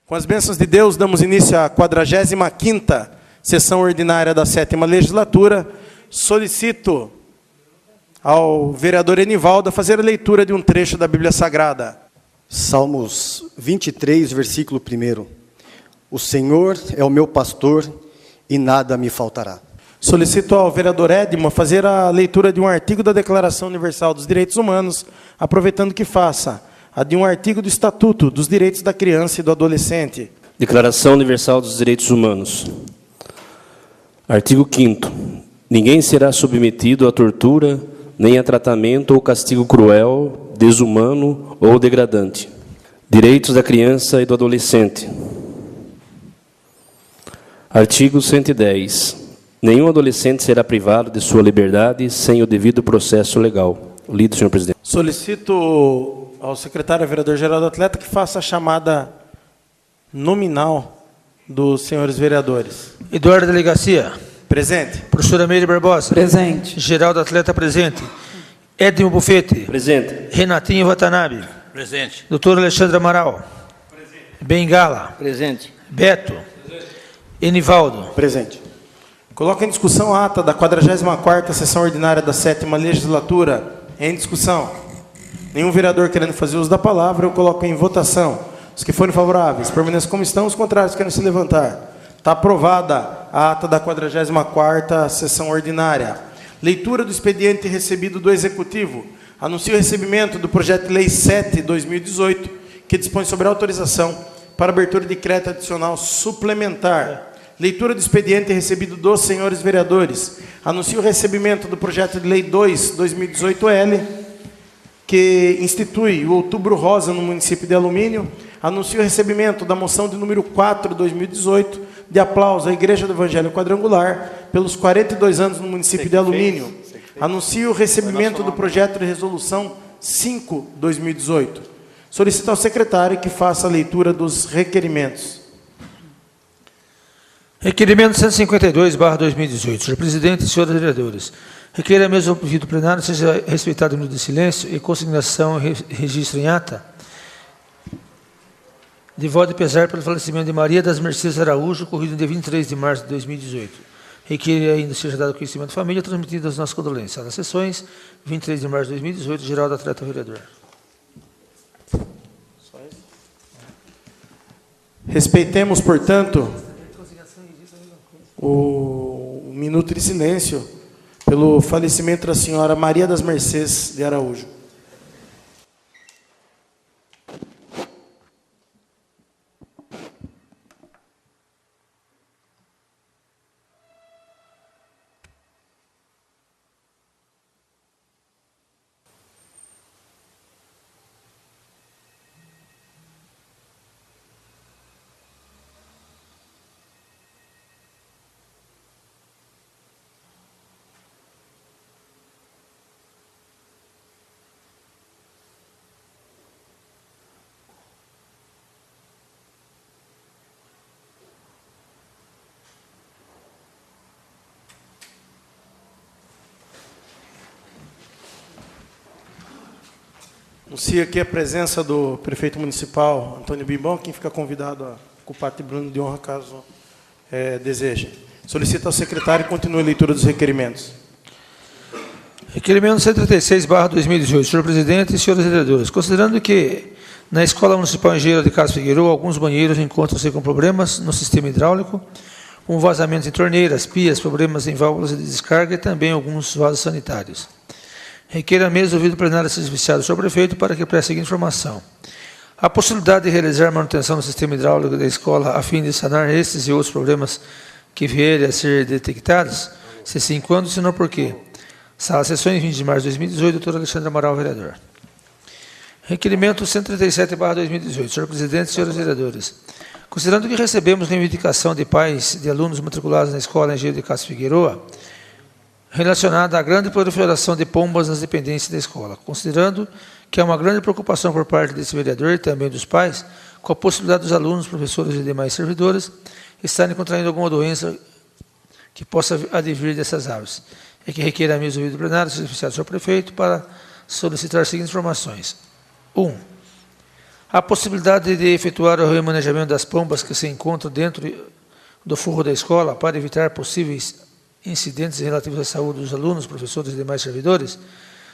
Com as bênçãos de Deus, damos início à 45ª sessão ordinária da 7ª legislatura. Solicito ao vereador Enivaldo a fazer a leitura de um trecho da Bíblia Sagrada. Salmos 23, versículo 1. O Senhor é o meu pastor e nada me faltará. Solicito ao vereador Edmo a fazer a leitura de um artigo da Declaração Universal dos Direitos Humanos, aproveitando que faça a de um artigo do Estatuto dos Direitos da Criança e do Adolescente. Declaração Universal dos Direitos Humanos. Artigo 5º. Ninguém será submetido a tortura, nem a tratamento ou castigo cruel, desumano ou degradante. Direitos da criança e do adolescente. Artigo 110. Nenhum adolescente será privado de sua liberdade sem o devido processo legal. Lido, senhor presidente. Solicito ao secretário vereador-geral do Atleta que faça a chamada nominal dos senhores vereadores. Eduardo Delegacia. Presente. Professora Meire Barbosa. Presente. Geraldo Atleta presente. Edmo Bufete. Presente. Renatinho Watanabe. Presente. Doutor Alexandre Amaral. Presente. Bengala. Presente. Beto. Presente. Enivaldo. Presente. Coloco em discussão a ata da 44ª sessão ordinária da 7ª legislatura. Em discussão. Nenhum vereador querendo fazer uso da palavra, eu coloco em votação. Os que forem favoráveis, permaneçam como estão. Os contrários querem se levantar. Está aprovada a ata da 44ª sessão ordinária. Leitura do expediente recebido do Executivo. Anuncio o recebimento do projeto de lei 7/2018, que dispõe sobre a autorização para abertura de crédito adicional suplementar. Leitura do expediente recebido dos senhores vereadores. Anuncio o recebimento do projeto de lei 2/2018-L, que institui o Outubro Rosa no município de Alumínio. Anuncio o recebimento da moção de número 4/2018, de aplauso à Igreja do Evangelho Quadrangular, pelos 42 anos no município de Alumínio. Anuncio o recebimento do projeto de resolução 5/2018. Solicito ao secretário que faça a leitura dos requerimentos. Requerimento 152/2018. Senhor presidente e senhores vereadores, requer a mesa do pedido plenário seja respeitado o minuto de silêncio e consignação e registro em ata de voto de pesar pelo falecimento de Maria das Mercedes Araújo, ocorrido no dia 23 de março de 2018. Requer ainda seja dado conhecimento da família, transmitidas as nossas condolências. Nas sessões, 23 de março de 2018, Geraldo Atleta, vereador. Respeitemos, portanto, o minuto de silêncio pelo falecimento da senhora Maria das Mercedes de Araújo. Anuncio aqui a presença do prefeito municipal, Antônio Bimbom, quem fica convidado a ocupar o tribuna de honra, caso deseje. Solicito ao secretário que continue a leitura dos requerimentos. Requerimento 136/2018. Senhor presidente e senhores vereadores, considerando que na Escola Municipal Engenheiro de Carlos Figueiredo, alguns banheiros encontram-se com problemas no sistema hidráulico, com vazamentos em torneiras, pias, problemas em válvulas de descarga e também alguns vasos sanitários. Requer a mesa do ouvido plenário ser viciado ao senhor prefeito para que preste a seguinte informação. A possibilidade de realizar manutenção no sistema hidráulico da escola a fim de sanar esses e outros problemas que vierem a ser detectados? Se sim, quando, se não, por quê? Sala Sessões, 20 de março de 2018, doutor Alexandre Amaral, vereador. Requerimento 137/2018. Senhor presidente e senhores vereadores, considerando que recebemos reivindicação de pais de alunos matriculados na Escola Engenheiro de Carlos Figueiredo, relacionada à grande proliferação de pombas nas dependências da escola, considerando que há uma grande preocupação por parte desse vereador e também dos pais com a possibilidade dos alunos, professores e demais servidores estarem contraindo alguma doença que possa advir dessas aves. É que requer a mesa do ouvido plenário ser oficiado ao senhor prefeito para solicitar as seguintes informações. 1. A possibilidade de efetuar o remanejamento das pombas que se encontram dentro do forro da escola para evitar possíveis incidentes relativos à saúde dos alunos, professores e demais servidores?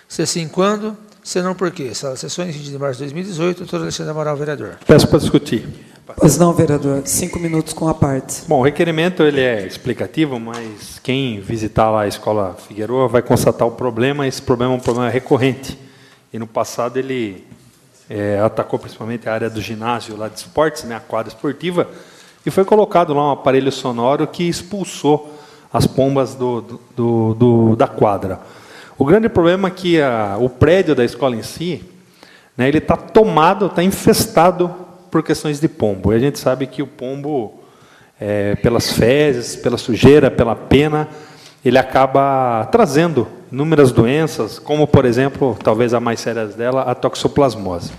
Se sim, quando? Se não, por quê? Sala de sessões, 20 de março de 2018, doutor Alexandre Amaral, vereador. Peço para discutir. Pois não, vereador. 5 minutos com a parte. Bom, o requerimento ele é explicativo, mas quem visitar lá a Escola Figueroa vai constatar o problema. Esse problema é um problema recorrente. E no passado ele atacou principalmente a área do ginásio lá de esportes, né, a quadra esportiva, e foi colocado lá um aparelho sonoro que expulsou as pombas da quadra. O grande problema é que o prédio da escola em si, né, ele está tomado, está infestado por questões de pombo. E a gente sabe que o pombo, pelas fezes, pela sujeira, pela pena, ele acaba trazendo inúmeras doenças, como, por exemplo, talvez a mais séria dela, a toxoplasmose.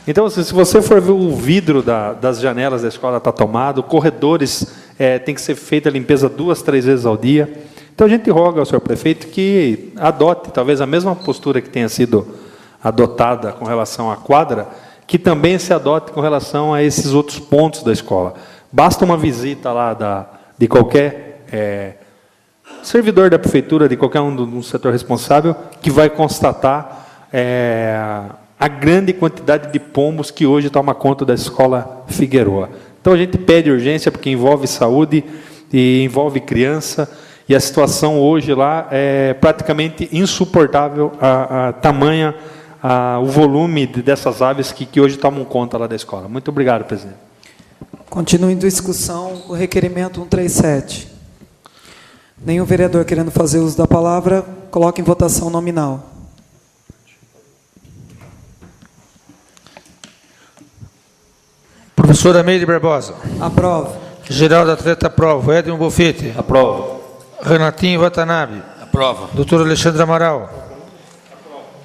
Então, se você for ver o vidro das janelas da escola está tomado, corredores tem que ser feita a limpeza 2, 3 vezes ao dia. Então, a gente roga ao senhor prefeito que adote, talvez, a mesma postura que tenha sido adotada com relação à quadra, que também se adote com relação a esses outros pontos da escola. Basta uma visita lá de qualquer servidor da prefeitura, de qualquer um do setor responsável, que vai constatar a grande quantidade de pombos que hoje toma conta da escola Figueroa. Então, a gente pede urgência, porque envolve saúde e envolve criança, e a situação hoje lá é praticamente insuportável, tamanha o volume dessas aves que hoje tomam conta lá da escola. Muito obrigado, presidente. Continua em discussão o requerimento 137. Nenhum vereador querendo fazer uso da palavra, coloca em votação nominal. Professora Meire Barbosa. Aprovo. Geraldo Atleta, aprovo. Edson Bofete. Aprovo. Renatinho Watanabe. Aprovo. Doutor Alexandre Amaral.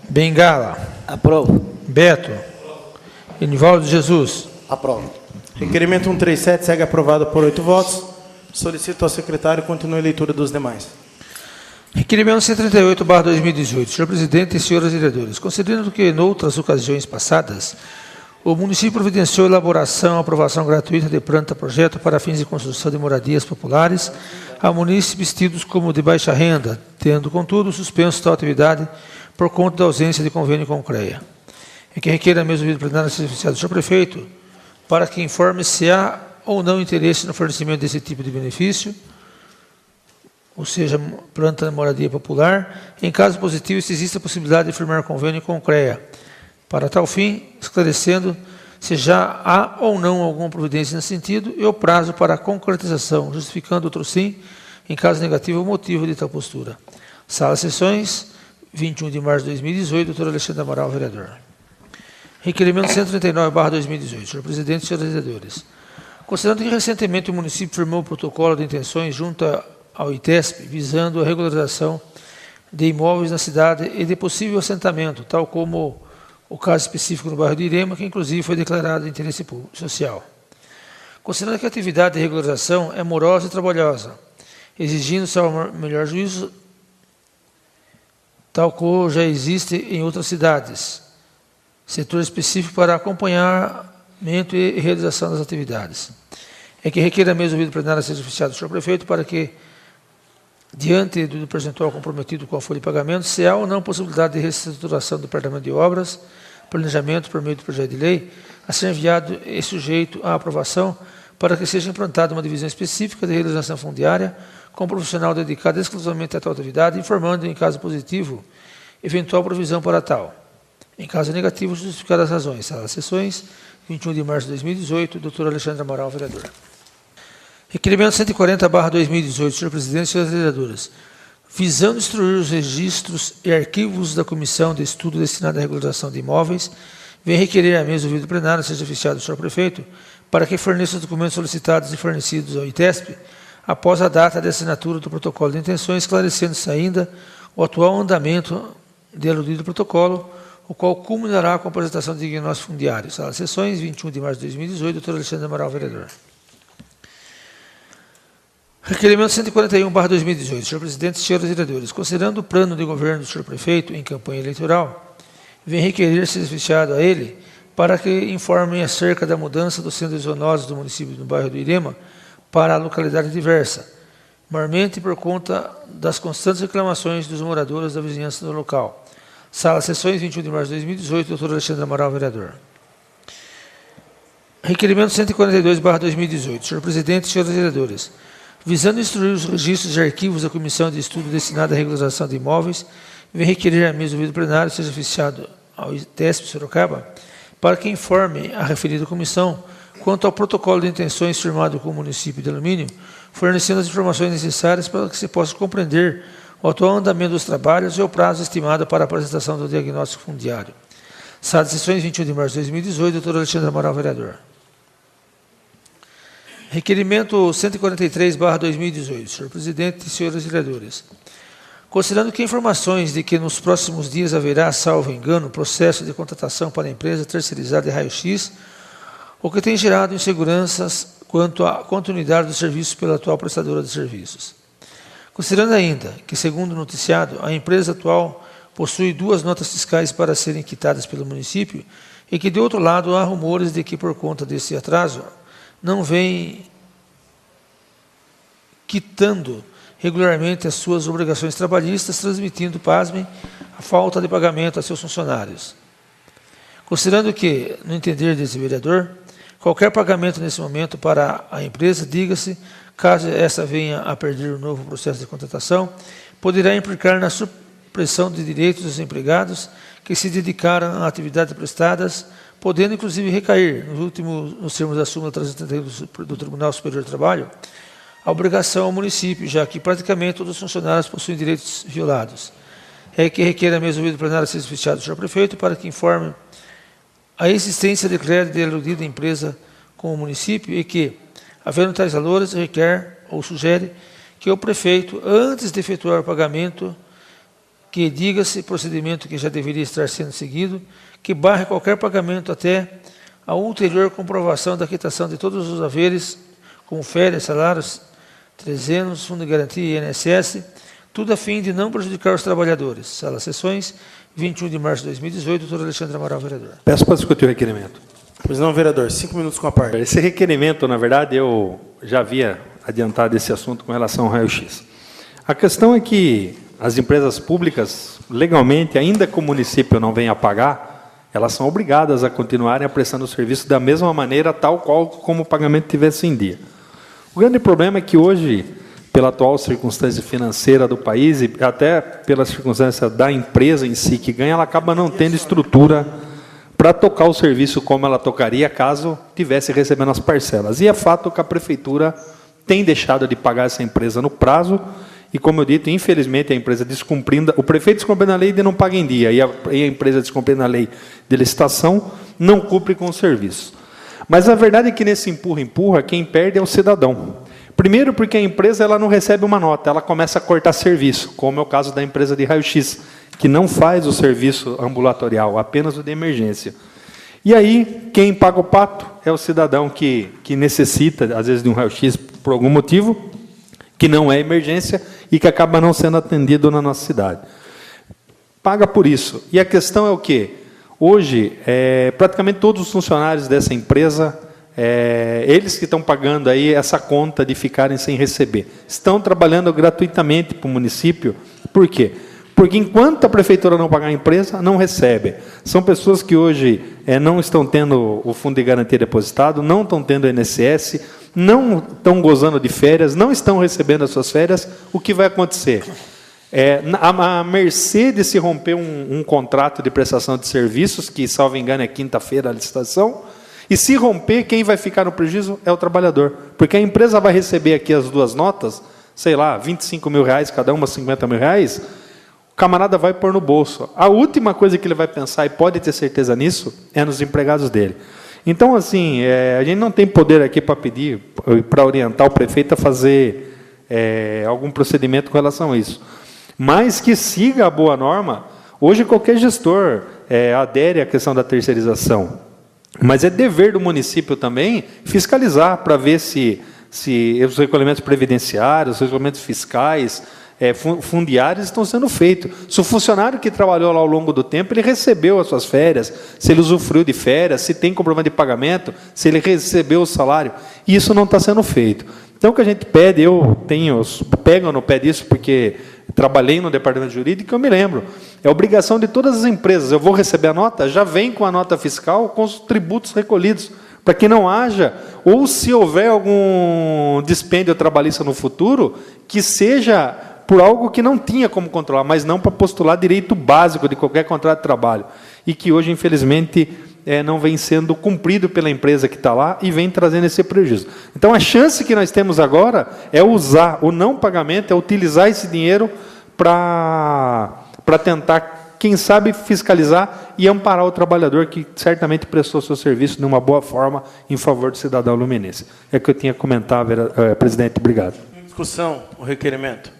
Bengala. Aprovo. Beto. Enivaldo Jesus. Aprovo. Requerimento 137 segue aprovado por 8 votos. Solicito ao secretário continue a leitura dos demais. Requerimento 138/2018. Senhor presidente e senhores vereadores, considerando que, noutras ocasiões passadas, o município providenciou elaboração e aprovação gratuita de planta-projeto para fins de construção de moradias populares a munícipes tidos como de baixa renda, tendo, contudo, suspenso tal atividade por conta da ausência de convênio com o CREA. É que requer a mesma vida plenária ser oficiado do senhor prefeito para que informe se há ou não interesse no fornecimento desse tipo de benefício, ou seja, planta de moradia popular, em caso positivo, se existe a possibilidade de firmar convênio com o CREA. Para tal fim, esclarecendo se já há ou não alguma providência nesse sentido e o prazo para a concretização, justificando outro sim, em caso negativo, o motivo de tal postura. Sala de sessões, 21 de março de 2018, doutor Alexandre Amaral, vereador. Requerimento 139/2018. Senhor presidente e senhores vereadores, considerando que recentemente o município firmou o protocolo de intenções junto ao ITESP, visando a regularização de imóveis na cidade e de possível assentamento, tal como o caso específico no bairro de Irema, que inclusive foi declarado de interesse público, social. Considerando que a atividade de regularização é morosa e trabalhosa, exigindo-se ao melhor juízo, tal como já existe em outras cidades, setor específico para acompanhamento e realização das atividades. É que requer a mesma vida plenária seja oficiado do senhor prefeito para que, diante do percentual comprometido com a folha de pagamento, se há ou não possibilidade de reestruturação do Departamento de Obras, Planejamento por meio do projeto de lei, a ser enviado e sujeito à aprovação para que seja implantada uma divisão específica de realização fundiária com um profissional dedicado exclusivamente a tal atividade, informando, em caso positivo, eventual provisão para tal. Em caso negativo, justificar as razões. Sala de sessões, 21 de março de 2018, doutor Alexandre Amaral, vereador. Requerimento 140/2018, senhor presidente e senhoras vereadoras, visando instruir os registros e arquivos da Comissão de Estudo destinada à regularização de imóveis, vem requerer a mesa ouvido plenário seja oficiado do senhor prefeito para que forneça os documentos solicitados e fornecidos ao ITESP após a data de assinatura do protocolo de intenções, esclarecendo-se ainda o atual andamento de aludido protocolo, o qual culminará com a apresentação de diagnóstico fundiário. Sala de sessões, 21 de março de 2018, doutor Alexandre Amaral, vereador. Requerimento 141/2018. Senhor presidente e senhores vereadores, considerando o plano de governo do senhor prefeito em campanha eleitoral, vem requerer ser oficiado a ele para que informem acerca da mudança do centro de zoonoses do município do bairro do Irema para a localidade diversa, maiormente por conta das constantes reclamações dos moradores da vizinhança do local. Sala Sessões, 21 de março de 2018, doutor Alexandre Amaral, vereador. Requerimento 142/2018. Senhor presidente e senhores vereadores, visando instruir os registros e arquivos da comissão de estudo destinada à regularização de imóveis, vem requerer a mesa do ouvido plenário seja oficiado ao ITESP Sorocaba para que informe a referida comissão quanto ao protocolo de intenções firmado com o município de Alumínio, fornecendo as informações necessárias para que se possa compreender o atual andamento dos trabalhos e o prazo estimado para a apresentação do diagnóstico fundiário. Sala de Sessões, 21 de março de 2018, doutor Alexandre Amaral, vereador. Requerimento 143/2018. Senhor presidente e senhores vereadores, considerando que informações de que nos próximos dias haverá, salvo engano, processo de contratação para a empresa terceirizada de raio-x, o que tem gerado inseguranças quanto à continuidade dos serviços pela atual prestadora de serviços. Considerando ainda que, segundo o noticiado, a empresa atual possui 2 notas fiscais para serem quitadas pelo município e que, de outro lado, há rumores de que, por conta desse atraso, não vem quitando regularmente as suas obrigações trabalhistas, transmitindo, pasmem, a falta de pagamento a seus funcionários. Considerando que, no entender desse vereador, qualquer pagamento nesse momento para a empresa, diga-se, caso essa venha a perder o novo processo de contratação, poderá implicar na supressão de direitos dos empregados que se dedicaram a atividades prestadas, podendo inclusive recair, nos termos da súmula 371 do Tribunal Superior do Trabalho, a obrigação ao município, já que praticamente todos os funcionários possuem direitos violados. É que requer a mesa do ouvido plenário seja oficiado do senhor prefeito para que informe a existência de crédito de aludida empresa com o município e que, havendo tais valores, requer ou sugere que o prefeito, antes de efetuar o pagamento, que diga-se procedimento que já deveria estar sendo seguido, que barre qualquer pagamento até a ulterior comprovação da quitação de todos os haveres, como férias, salários, 300, fundo de garantia e INSS, tudo a fim de não prejudicar os trabalhadores. Sala Sessões, 21 de março de 2018, doutor Alexandre Amaral, vereador. Peço para discutir o requerimento. Pois não, vereador, 5 minutos com a parte. Esse requerimento, na verdade, eu já havia adiantado esse assunto com relação ao raio-x. A questão é que as empresas públicas, legalmente, ainda que o município não venha a pagar, elas são obrigadas a continuarem prestando o serviço da mesma maneira, tal qual como o pagamento tivesse em dia. O grande problema é que hoje, pela atual circunstância financeira do país e até pela circunstância da empresa em si que ganha, ela acaba não tendo estrutura para tocar o serviço como ela tocaria caso tivesse recebendo as parcelas. E é fato que a prefeitura tem deixado de pagar essa empresa no prazo e, como eu disse, infelizmente a empresa descumprindo, o prefeito descumprindo a lei de não paga em dia e a empresa descumprindo a lei de licitação não cumpre com o serviço. Mas a verdade é que nesse empurra-empurra, quem perde é o cidadão. Primeiro porque a empresa ela não recebe uma nota, ela começa a cortar serviço, como é o caso da empresa de raio-x, que não faz o serviço ambulatorial, apenas o de emergência. E aí, quem paga o pato é o cidadão que necessita, às vezes, de um raio-x por algum motivo, que não é emergência e que acaba não sendo atendido na nossa cidade. Paga por isso. E a questão é o quê? Hoje, praticamente todos os funcionários dessa empresa, eles que estão pagando aí essa conta de ficarem sem receber, estão trabalhando gratuitamente para o município. Por quê? Porque enquanto a prefeitura não pagar a empresa, não recebe. São pessoas que hoje não estão tendo o fundo de garantia depositado, não estão tendo o INSS, não estão gozando de férias, não estão recebendo as suas férias. O que vai acontecer? A mercê de se romper um contrato de prestação de serviços, que, salvo engano, é quinta-feira a licitação, e se romper, quem vai ficar no prejuízo é o trabalhador. Porque a empresa vai receber aqui as 2 notas, sei lá, R$25 mil cada uma, R$50 mil, o camarada vai pôr no bolso. A última coisa que ele vai pensar, e pode ter certeza nisso, é nos empregados dele. Então, assim, a gente não tem poder aqui para pedir, para orientar o prefeito a fazer algum procedimento com relação a isso. Mas que siga a boa norma. Hoje, qualquer gestor adere à questão da terceirização. Mas é dever do município também fiscalizar para ver se os recolhimentos previdenciários, os recolhimentos fiscais, fundiários estão sendo feitos. Se o funcionário que trabalhou lá ao longo do tempo, ele recebeu as suas férias, se ele usufruiu de férias, se tem comprovante de pagamento, se ele recebeu o salário. E isso não está sendo feito. Então, o que a gente pede, pego no pé disso, porque trabalhei no departamento jurídico, eu me lembro. É obrigação de todas as empresas. Eu vou receber a nota, já vem com a nota fiscal, com os tributos recolhidos, para que não haja, ou se houver algum dispêndio trabalhista no futuro, que seja por algo que não tinha como controlar, mas não para postular direito básico de qualquer contrato de trabalho. E que hoje, infelizmente, não vem sendo cumprido pela empresa que está lá e vem trazendo esse prejuízo. Então, a chance que nós temos agora é usar o não pagamento, é utilizar esse dinheiro para tentar, quem sabe, fiscalizar e amparar o trabalhador que certamente prestou seu serviço de uma boa forma em favor do cidadão luminense. É o que eu tinha a comentar, presidente. Obrigado. Em discussão, o requerimento.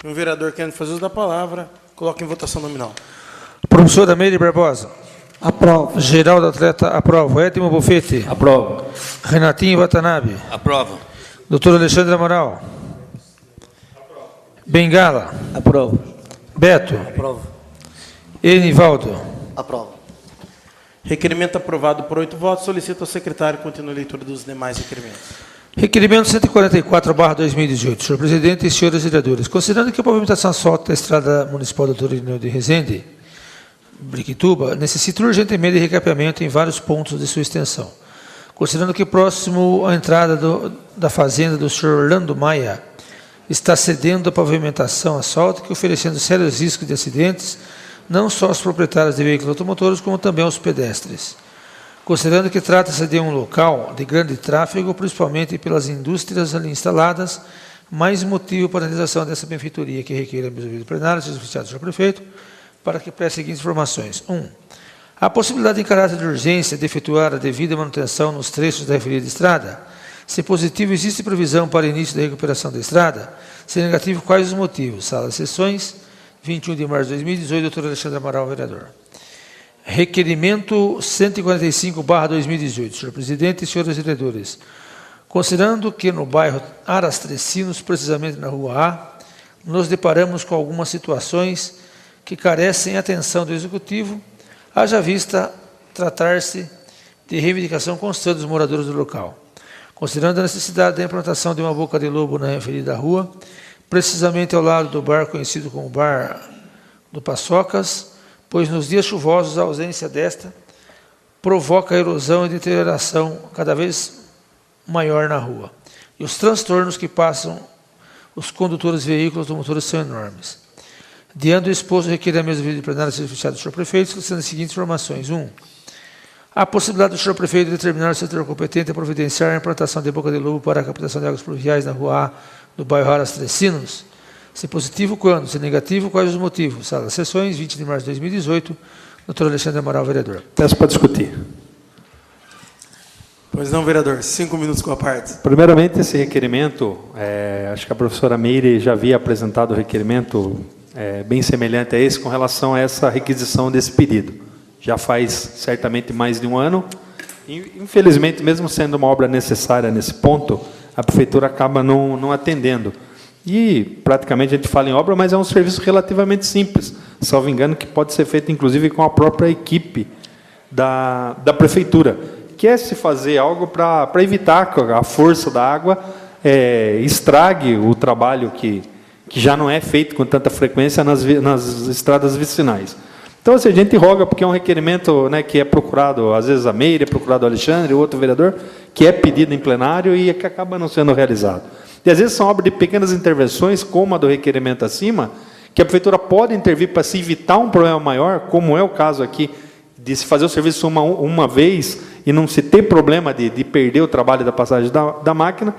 Um vereador querendo fazer uso da palavra, coloca em votação nominal. Professora Meire Barbosa. Aprovo. Geraldo Atleta, aprovo. Edmo Bufete. Aprovo. Renatinho Watanabe. Aprovo. Doutor Alexandre Amaral. Aprovo. Bengala. Aprovo. Beto. Aprovo. Enivaldo. Aprovo. Requerimento aprovado por 8 votos. Solicito ao secretário que continue a leitura dos demais requerimentos. Requerimento 144/2018. Senhor presidente e senhores vereadores, considerando que a pavimentação asfáltica da estrada municipal Doutor Irineu de Rezende, Briquituba, necessita urgentemente de recapeamento em vários pontos de sua extensão. Considerando que próximo à entrada da fazenda do senhor Orlando Maia está cedendo a pavimentação asfáltica, oferecendo sérios riscos de acidentes, não só aos proprietários de veículos automotores, como também aos pedestres. Considerando que trata-se de um local de grande tráfego, principalmente pelas indústrias ali instaladas, mais motivo para a realização dessa benfeitoria que requer a mesa do plenário, seja oficiado do senhor prefeito, para que preste as seguintes informações. 1. A possibilidade em caráter de urgência de efetuar a devida manutenção nos trechos da referida estrada. Se positivo, existe previsão para início da recuperação da estrada. Se negativo, quais os motivos? Sala de sessões, 21 de março de 2018, doutor Alexandre Amaral, vereador. Requerimento 145/2018. Senhor presidente e senhores vereadores, considerando que no bairro Aras Trecinos, precisamente na rua A, nos deparamos com algumas situações que carecem atenção do executivo, haja vista tratar-se de reivindicação constante dos moradores do local. Considerando a necessidade da implantação de uma boca de lobo na referida rua, precisamente ao lado do bar conhecido como Bar do Paçocas, pois nos dias chuvosos a ausência desta provoca erosão e deterioração cada vez maior na rua. E os transtornos que passam os condutores de veículos automotores são enormes. Diante do exposto, requer a mesa de plenário ser fechado do senhor prefeito, solicitando as seguintes informações. 1. A possibilidade do senhor prefeito de determinar o setor competente a providenciar a implantação de boca de lobo para a captação de águas pluviais na rua A do bairro Aras Trecinos. Se positivo, quando? Se negativo, quais os motivos? Sala de sessões, 20 de março de 2018. Doutor Alexandre Amaral, vereador. Peço para discutir. Pois não, vereador. 5 minutos com a parte. Primeiramente, esse requerimento, acho que a professora Meire já havia apresentado o requerimento bem semelhante a esse com relação a essa requisição desse pedido. Já faz certamente mais de um ano. Infelizmente, mesmo sendo uma obra necessária nesse ponto, a prefeitura acaba não atendendo. E praticamente a gente fala em obra, mas é um serviço relativamente simples, salvo engano, que pode ser feito inclusive com a própria equipe da prefeitura. Quer se fazer algo para evitar que a força da água estrague o trabalho que já não é feito com tanta frequência nas estradas vicinais. Então, assim, a gente roga, porque é um requerimento, né, que é procurado, às vezes a Meire, é procurado o Alexandre, o outro vereador, que é pedido em plenário e que acaba não sendo realizado. E às vezes são obras de pequenas intervenções, como a do requerimento acima, que a prefeitura pode intervir para se evitar um problema maior, como é o caso aqui, de se fazer o serviço uma vez e não se ter problema de perder o trabalho da passagem da máquina,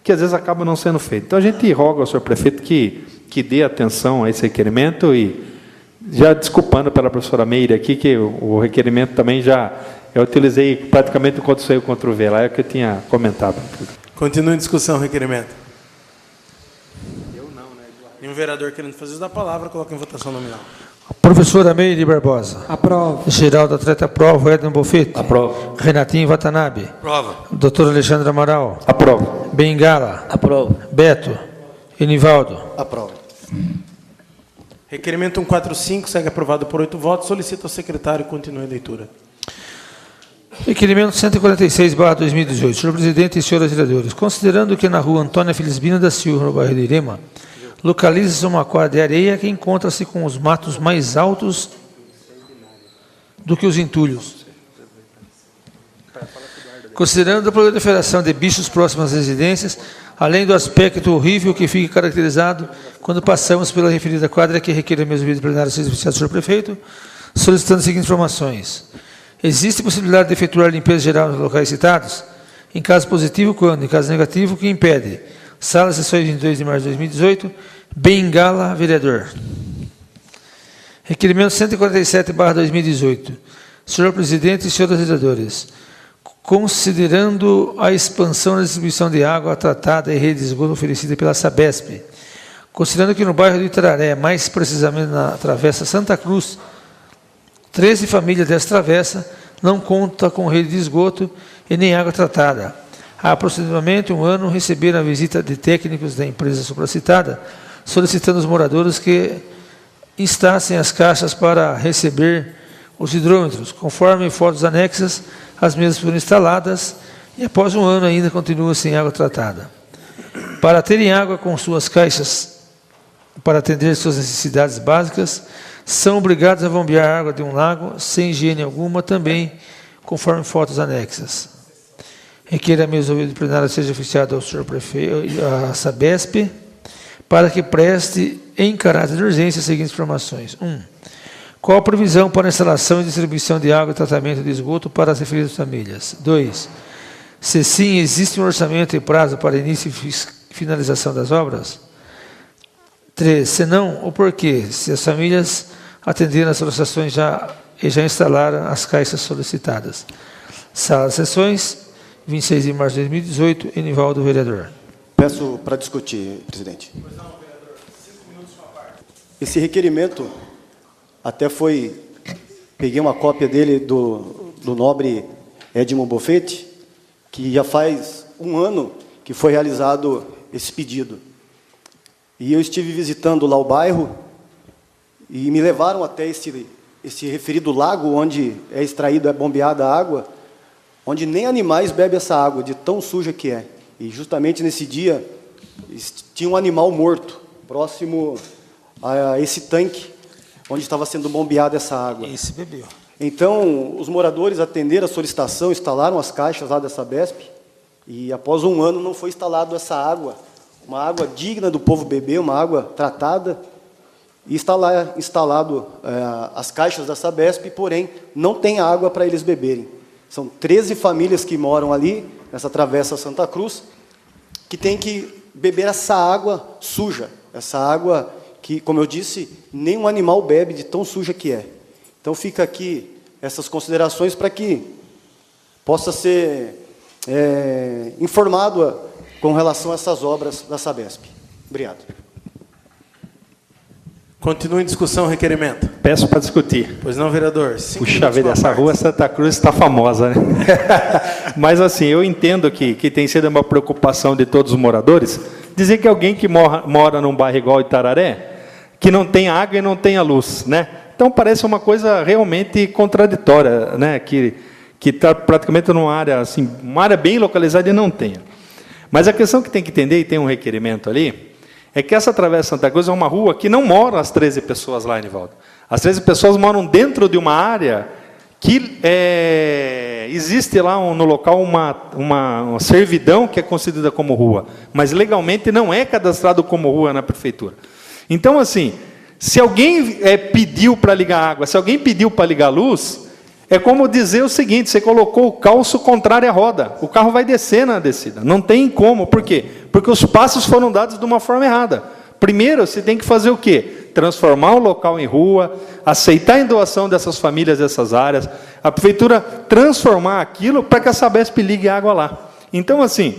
que às vezes acaba não sendo feito. Então a gente roga ao senhor prefeito que dê atenção a esse requerimento e, já desculpando pela professora Meire aqui, que o requerimento também eu utilizei praticamente enquanto saiu contra o V, lá é o que eu tinha comentado. Continua em discussão o requerimento. Nenhum vereador querendo fazer uso da palavra, coloca em votação nominal. Professora Meire Barbosa. Aprovo. Geraldo Atleta, aprovo. Edmo Bofete. Aprovo. Renatinho Watanabe. Aprovo. Doutor Alexandre Amaral. Aprovo. Bengala. Aprovo. Beto. Enivaldo. Aprovo. Requerimento 145 segue aprovado por 8 votos. Solicito ao secretário continue a leitura. Requerimento 146/2018. Senhor presidente e senhores vereadores, considerando que na rua Antônia Felisbina da Silva, no bairro de Irema, localiza-se uma quadra de areia que encontra-se com os matos mais altos do que os entulhos. Considerando a proliferação de bichos próximos às residências, além do aspecto horrível que fica caracterizado quando passamos pela referida quadra, que requer a mesma vida plenária seja oficiado do senhor prefeito, solicitando as seguintes informações. Existe possibilidade de efetuar limpeza geral nos locais citados? Em caso positivo, quando? Em caso negativo, que impede? Sala, sessões 22 de março de 2018, Bengala, vereador. Requerimento 147/2018. Senhor presidente e senhores vereadores, considerando a expansão da distribuição de água tratada e rede de esgoto oferecida pela Sabesp, considerando que no bairro do Itararé, mais precisamente na travessa Santa Cruz, 13 famílias dessa travessa não contam com rede de esgoto e nem água tratada. Há aproximadamente um ano receberam a visita de técnicos da empresa supracitada, solicitando aos moradores que instassem as caixas para receber os hidrômetros. Conforme fotos anexas, as mesmas foram instaladas e após um ano ainda continuam sem água tratada. Para terem água com suas caixas, para atender suas necessidades básicas, são obrigados a bombear água de um lago sem higiene alguma, também conforme fotos anexas. Requer a mesa de plenária seja oficiada ao senhor prefeito, à Sabesp, para que preste em caráter de urgência as seguintes informações. 1. Qual a previsão para a instalação e distribuição de água e tratamento de esgoto para as referidas famílias? 2. Se sim, existe um orçamento e prazo para início e finalização das obras? 3. Se não, o porquê? Se as famílias atenderam as solicitações e já instalaram as caixas solicitadas. Sala de sessões, 26 de março de 2018, Enivaldo, vereador. Peço para discutir, presidente. Esse requerimento até peguei uma cópia dele do nobre Edmond Boffetti, que já faz um ano que foi realizado esse pedido. E eu estive visitando lá o bairro e me levaram até esse referido lago onde é bombeada a água, onde nem animais bebem essa água, de tão suja que é. E justamente nesse dia tinha um animal morto, próximo a esse tanque, onde estava sendo bombeada essa água. Esse bebeu. Então, os moradores atenderam a solicitação, instalaram as caixas lá da Sabesp, e após um ano não foi instalado essa água, uma água digna do povo beber, uma água tratada, e está lá instalado as caixas da Sabesp, porém, não tem água para eles beberem. São 13 famílias que moram ali, nessa travessa Santa Cruz, que têm que beber essa água suja, essa água que, como eu disse, nenhum animal bebe de tão suja que é. Então, fica aqui essas considerações para que possa ser informado com relação a essas obras da Sabesp. Obrigado. Continua em discussão o requerimento. Peço para discutir. Pois não, vereador. Puxa vida, essa rua Santa Cruz está famosa, né? Mas, assim, eu entendo que tem sido uma preocupação de todos os moradores dizer que alguém que mora num bairro igual Itararé, que não tem água e não tem a luz, né? Então, parece uma coisa realmente contraditória, né? Que está praticamente numa área, assim, uma área bem localizada e não tem. Mas a questão que tem que entender, e tem um requerimento ali, é que essa Travessa Santa Cruz é uma rua que não moram as 13 pessoas lá, Enivaldo. As 13 pessoas moram dentro de uma área que existe lá no local uma servidão que é considerada como rua, mas legalmente não é cadastrado como rua na prefeitura. Então, assim, se alguém pediu para ligar água, se alguém pediu para ligar luz, é como dizer o seguinte: você colocou o calço contrário à roda, o carro vai descer na descida. Não tem como. Por quê? Porque os passos foram dados de uma forma errada. Primeiro, você tem que fazer o quê? Transformar o local em rua, aceitar a doação dessas famílias, dessas áreas, a prefeitura transformar aquilo para que a Sabesp ligue água lá. Então, assim,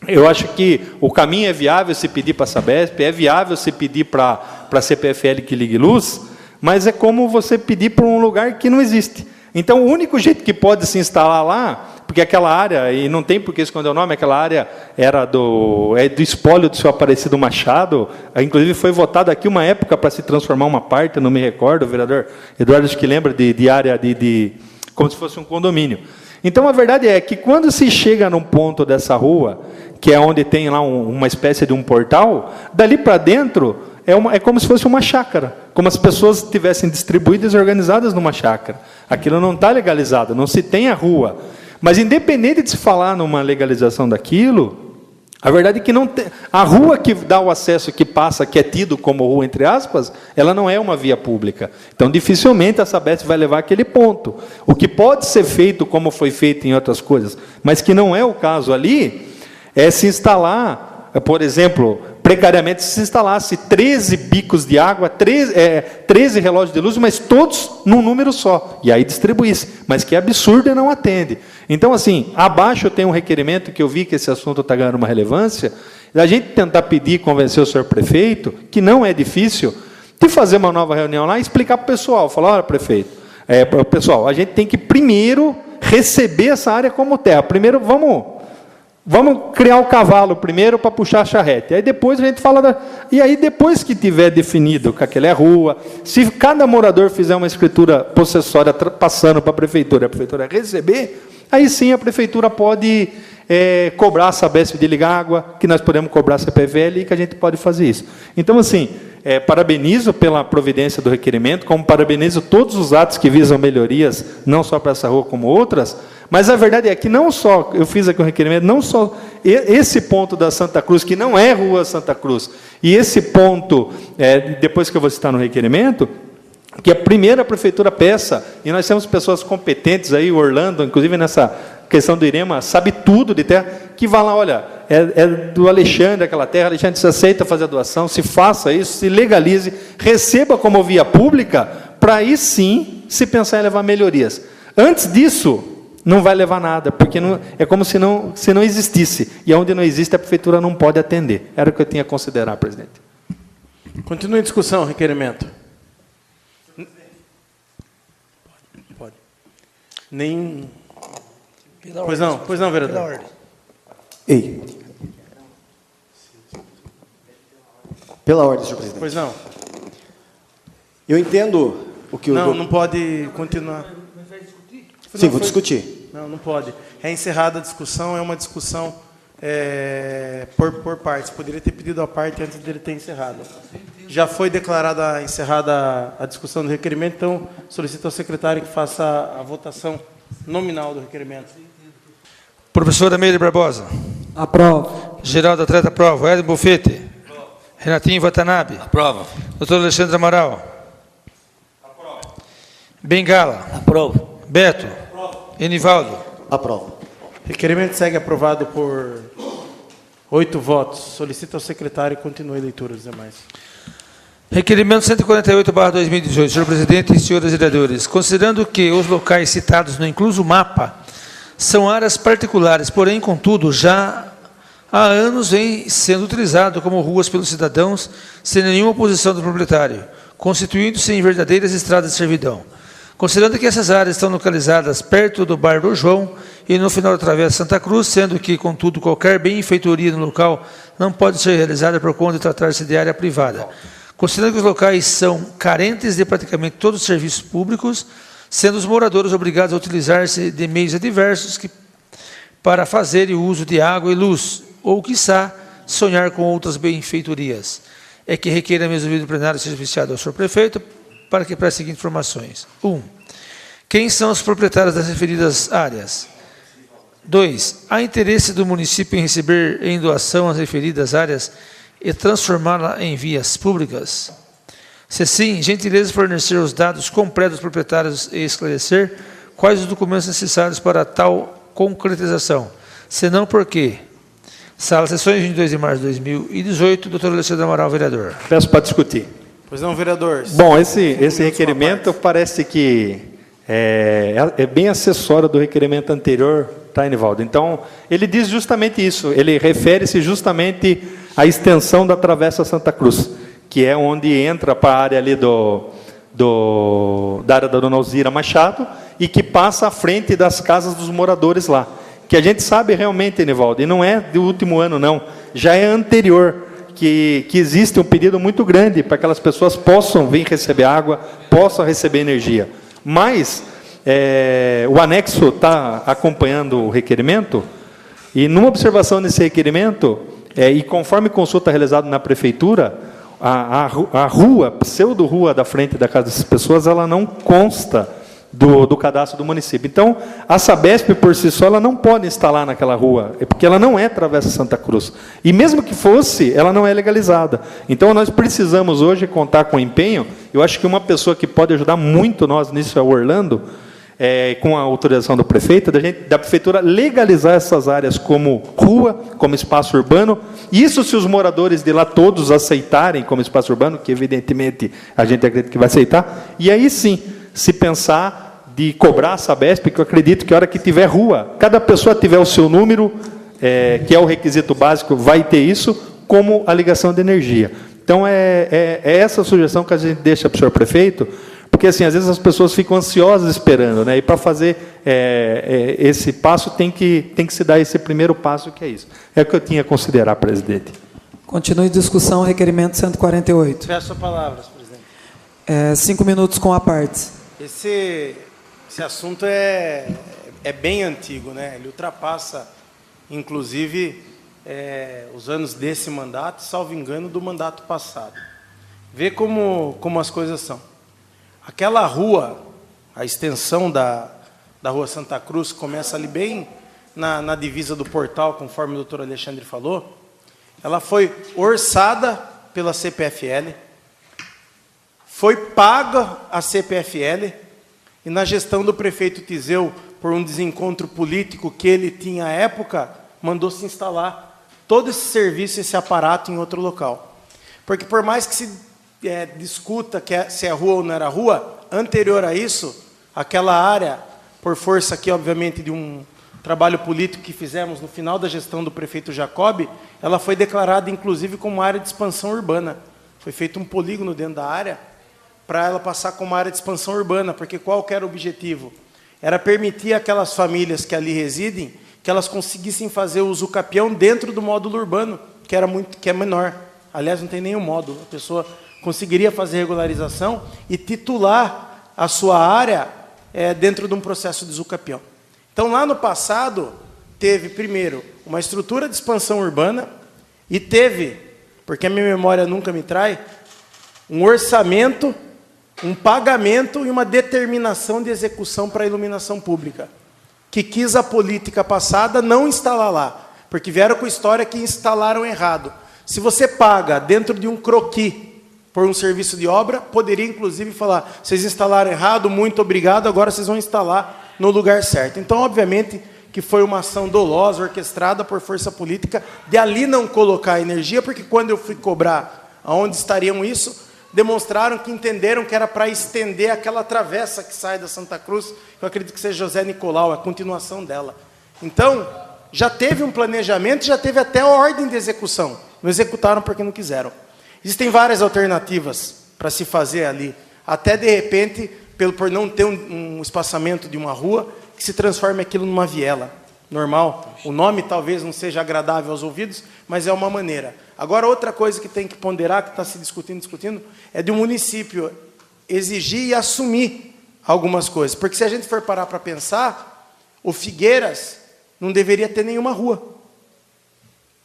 eu acho que o caminho é viável se pedir para a Sabesp, é viável se pedir para a CPFL que ligue luz, mas é como você pedir para um lugar que não existe. Então, o único jeito que pode se instalar lá, porque aquela área, e não tem por que esconder o nome, aquela área era do espólio do seu Aparecido Machado, inclusive foi votado aqui uma época para se transformar uma parte, não me recordo, o vereador Eduardo acho que lembra de área como se fosse um condomínio. Então, a verdade é que quando se chega num ponto dessa rua, que é onde tem lá uma espécie de um portal, dali para dentro é como se fosse uma chácara, como as pessoas estivessem distribuídas e organizadas numa chácara. Aquilo não está legalizado, não se tem a rua. Mas, independente de se falar numa legalização daquilo, a verdade é que não tem, a rua que dá o acesso, que passa, que é tido como rua, entre aspas, ela não é uma via pública. Então, dificilmente a Sabesp vai levar aquele ponto. O que pode ser feito, como foi feito em outras coisas, mas que não é o caso ali, é se instalar, por exemplo, precariamente, se instalasse 13 bicos de água, 13 relógios de luz, mas todos num número só, e aí distribuísse. Mas que absurdo e não atende. Então, assim, abaixo tem um requerimento, que eu vi que esse assunto está ganhando uma relevância, a gente tentar pedir, convencer o senhor prefeito, que não é difícil, de fazer uma nova reunião lá e explicar para o pessoal, falar, olha, prefeito, pessoal, a gente tem que primeiro receber essa área como terra. Primeiro, vamos criar o cavalo primeiro para puxar a charrete. Aí depois a gente fala E aí, depois que tiver definido que aquela é rua, se cada morador fizer uma escritura possessória passando para a prefeitura receber, aí sim a prefeitura pode cobrar a Sabesp de ligar água, que nós podemos cobrar a CPVL e que a gente pode fazer isso. Então, assim, parabenizo pela providência do requerimento, como parabenizo todos os atos que visam melhorias, não só para essa rua como outras, mas a verdade é que não só, eu fiz aqui um requerimento, não só esse ponto da Santa Cruz, que não é Rua Santa Cruz, e esse ponto, depois que eu vou citar no requerimento, que a primeira prefeitura peça, e nós temos pessoas competentes aí, o Orlando, inclusive nessa questão do IREMA, sabe tudo de terra, que vá lá, olha, é do Alexandre aquela terra, Alexandre se aceita fazer a doação, se faça isso, se legalize, receba como via pública, para aí sim se pensar em levar melhorias. Antes disso, não vai levar nada, porque é como se não existisse. E onde não existe, a prefeitura não pode atender. Era o que eu tinha a considerar, presidente. Continua em discussão, requerimento. Pode. Nem... Pois não, vereador. Ei. Pela ordem, senhor presidente. Pois não. Eu entendo o que o... Não pode continuar. Sim, vou discutir. Não pode. É encerrada a discussão, é uma discussão por partes. Poderia ter pedido a parte antes dele ter encerrado. Já foi declarada encerrada a discussão do requerimento, então solicito ao secretário que faça a votação nominal do requerimento. Professora Meire Barbosa. Aprova. Geraldo Atleta, aprova. Hélio Bufete. Renatinho Watanabe. Aprova. Doutor Alexandre Amaral. Aprova. Bengala. Aprova. Beto. Enivaldo. Aprova. Requerimento segue aprovado por 8 votos. Solicito ao secretário que continue a leitura dos demais. Requerimento 148/2018. Senhor presidente e senhores vereadores, considerando que os locais citados no incluso mapa são áreas particulares, porém, contudo, já há anos vem sendo utilizado como ruas pelos cidadãos, sem nenhuma oposição do proprietário, constituindo-se em verdadeiras estradas de servidão. Considerando que essas áreas estão localizadas perto do Bar do João e no final da Travessa Santa Cruz, sendo que, contudo, qualquer benfeitoria no local não pode ser realizada por conta de tratar-se de área privada. Considerando que os locais são carentes de praticamente todos os serviços públicos, sendo os moradores obrigados a utilizar-se de meios adversos para fazer o uso de água e luz, ou, quiçá, sonhar com outras benfeitorias. É que requer a mesa do plenário seja oficiado ao senhor prefeito para que preste as seguintes informações. 1. Quem são os proprietários das referidas áreas? 2. Há interesse do município em receber em doação as referidas áreas e transformá-la em vias públicas? Se sim, gentileza fornecer os dados completos dos proprietários e esclarecer quais os documentos necessários para tal concretização. Se não, por quê? Sala Sessões, 22 de março de 2018. Doutor Alexandre Amaral, vereador. Peço para discutir. Pois não, vereador. Bom, esse requerimento parece que é bem acessório do requerimento anterior, tá, Enivaldo? Então, ele diz justamente isso, ele refere-se justamente à extensão da Travessa Santa Cruz, que é onde entra para a área ali da área da Dona Alzira Machado, e que passa à frente das casas dos moradores lá. Que a gente sabe realmente, Enivaldo, e não é do último ano, não, já é anterior, que existe um pedido muito grande para que aquelas pessoas possam vir receber água, possam receber energia. Mas o anexo está acompanhando o requerimento, e numa observação desse requerimento, e conforme consulta realizada na prefeitura, a rua, pseudo-rua da frente da casa dessas pessoas, ela não consta do cadastro do município. Então, a Sabesp, por si só, ela não pode instalar naquela rua, porque ela não é Travessa Santa Cruz. E mesmo que fosse, ela não é legalizada. Então, nós precisamos hoje contar com empenho. Eu acho que uma pessoa que pode ajudar muito nós nisso é o Orlando, com a autorização do prefeito, da prefeitura legalizar essas áreas como rua, como espaço urbano. Isso se os moradores de lá todos aceitarem como espaço urbano, que evidentemente a gente acredita que vai aceitar, e aí sim, se pensar de cobrar a Sabesp, que eu acredito que a hora que tiver rua, cada pessoa tiver o seu número, que é o requisito básico, vai ter isso, como a ligação de energia. Então, é essa a sugestão que a gente deixa para o senhor prefeito, porque, assim, às vezes as pessoas ficam ansiosas esperando, né? E para fazer esse passo, tem que se dar esse primeiro passo, que é isso. É o que eu tinha a considerar, presidente. Continue discussão, requerimento 148. Peço a palavra, presidente. 5 minutos com a parte. Esse assunto é bem antigo, né? Ele ultrapassa, inclusive, os anos desse mandato, salvo engano, do mandato passado. Vê como as coisas são. Aquela rua, a extensão da Rua Santa Cruz, que começa ali bem na divisa do portal, conforme o doutor Alexandre falou, ela foi orçada pela CPFL, foi paga a CPFL, e na gestão do prefeito Tiseu, por um desencontro político que ele tinha à época, mandou-se instalar todo esse serviço, esse aparato em outro local. Porque por mais que se discuta se é rua ou não era rua, anterior a isso, aquela área, por força aqui, obviamente, de um trabalho político que fizemos no final da gestão do prefeito Jacob, ela foi declarada, inclusive, como área de expansão urbana. Foi feito um polígono dentro da área, para ela passar como área de expansão urbana, porque qual que era o objetivo? Era permitir aquelas famílias que ali residem, que elas conseguissem fazer o uso capião dentro do módulo urbano, que é menor. Aliás, não tem nenhum módulo. A pessoa conseguiria fazer regularização e titular a sua área dentro de um processo de uso capião. Então, lá no passado, teve, primeiro, uma estrutura de expansão urbana e teve, porque a minha memória nunca me trai, um orçamento, um pagamento e uma determinação de execução para a iluminação pública, que quis a política passada não instalar lá, porque vieram com a história que instalaram errado. Se você paga dentro de um croquis por um serviço de obra, poderia inclusive falar, vocês instalaram errado, muito obrigado, agora vocês vão instalar no lugar certo. Então, obviamente, que foi uma ação dolosa, orquestrada por força política, de ali não colocar energia, porque quando eu fui cobrar aonde estariam isso, demonstraram que entenderam que era para estender aquela travessa que sai da Santa Cruz, que eu acredito que seja José Nicolau, a continuação dela. Então, já teve um planejamento, já teve até a ordem de execução. Não executaram porque não quiseram. Existem várias alternativas para se fazer ali. Até, de repente, por não ter um espaçamento de uma rua, que se transforme aquilo numa viela. Normal. O nome talvez não seja agradável aos ouvidos, mas é uma maneira. Agora, outra coisa que tem que ponderar, que está se discutindo, é de um município exigir e assumir algumas coisas. Porque se a gente for parar para pensar, o Figueiras não deveria ter nenhuma rua.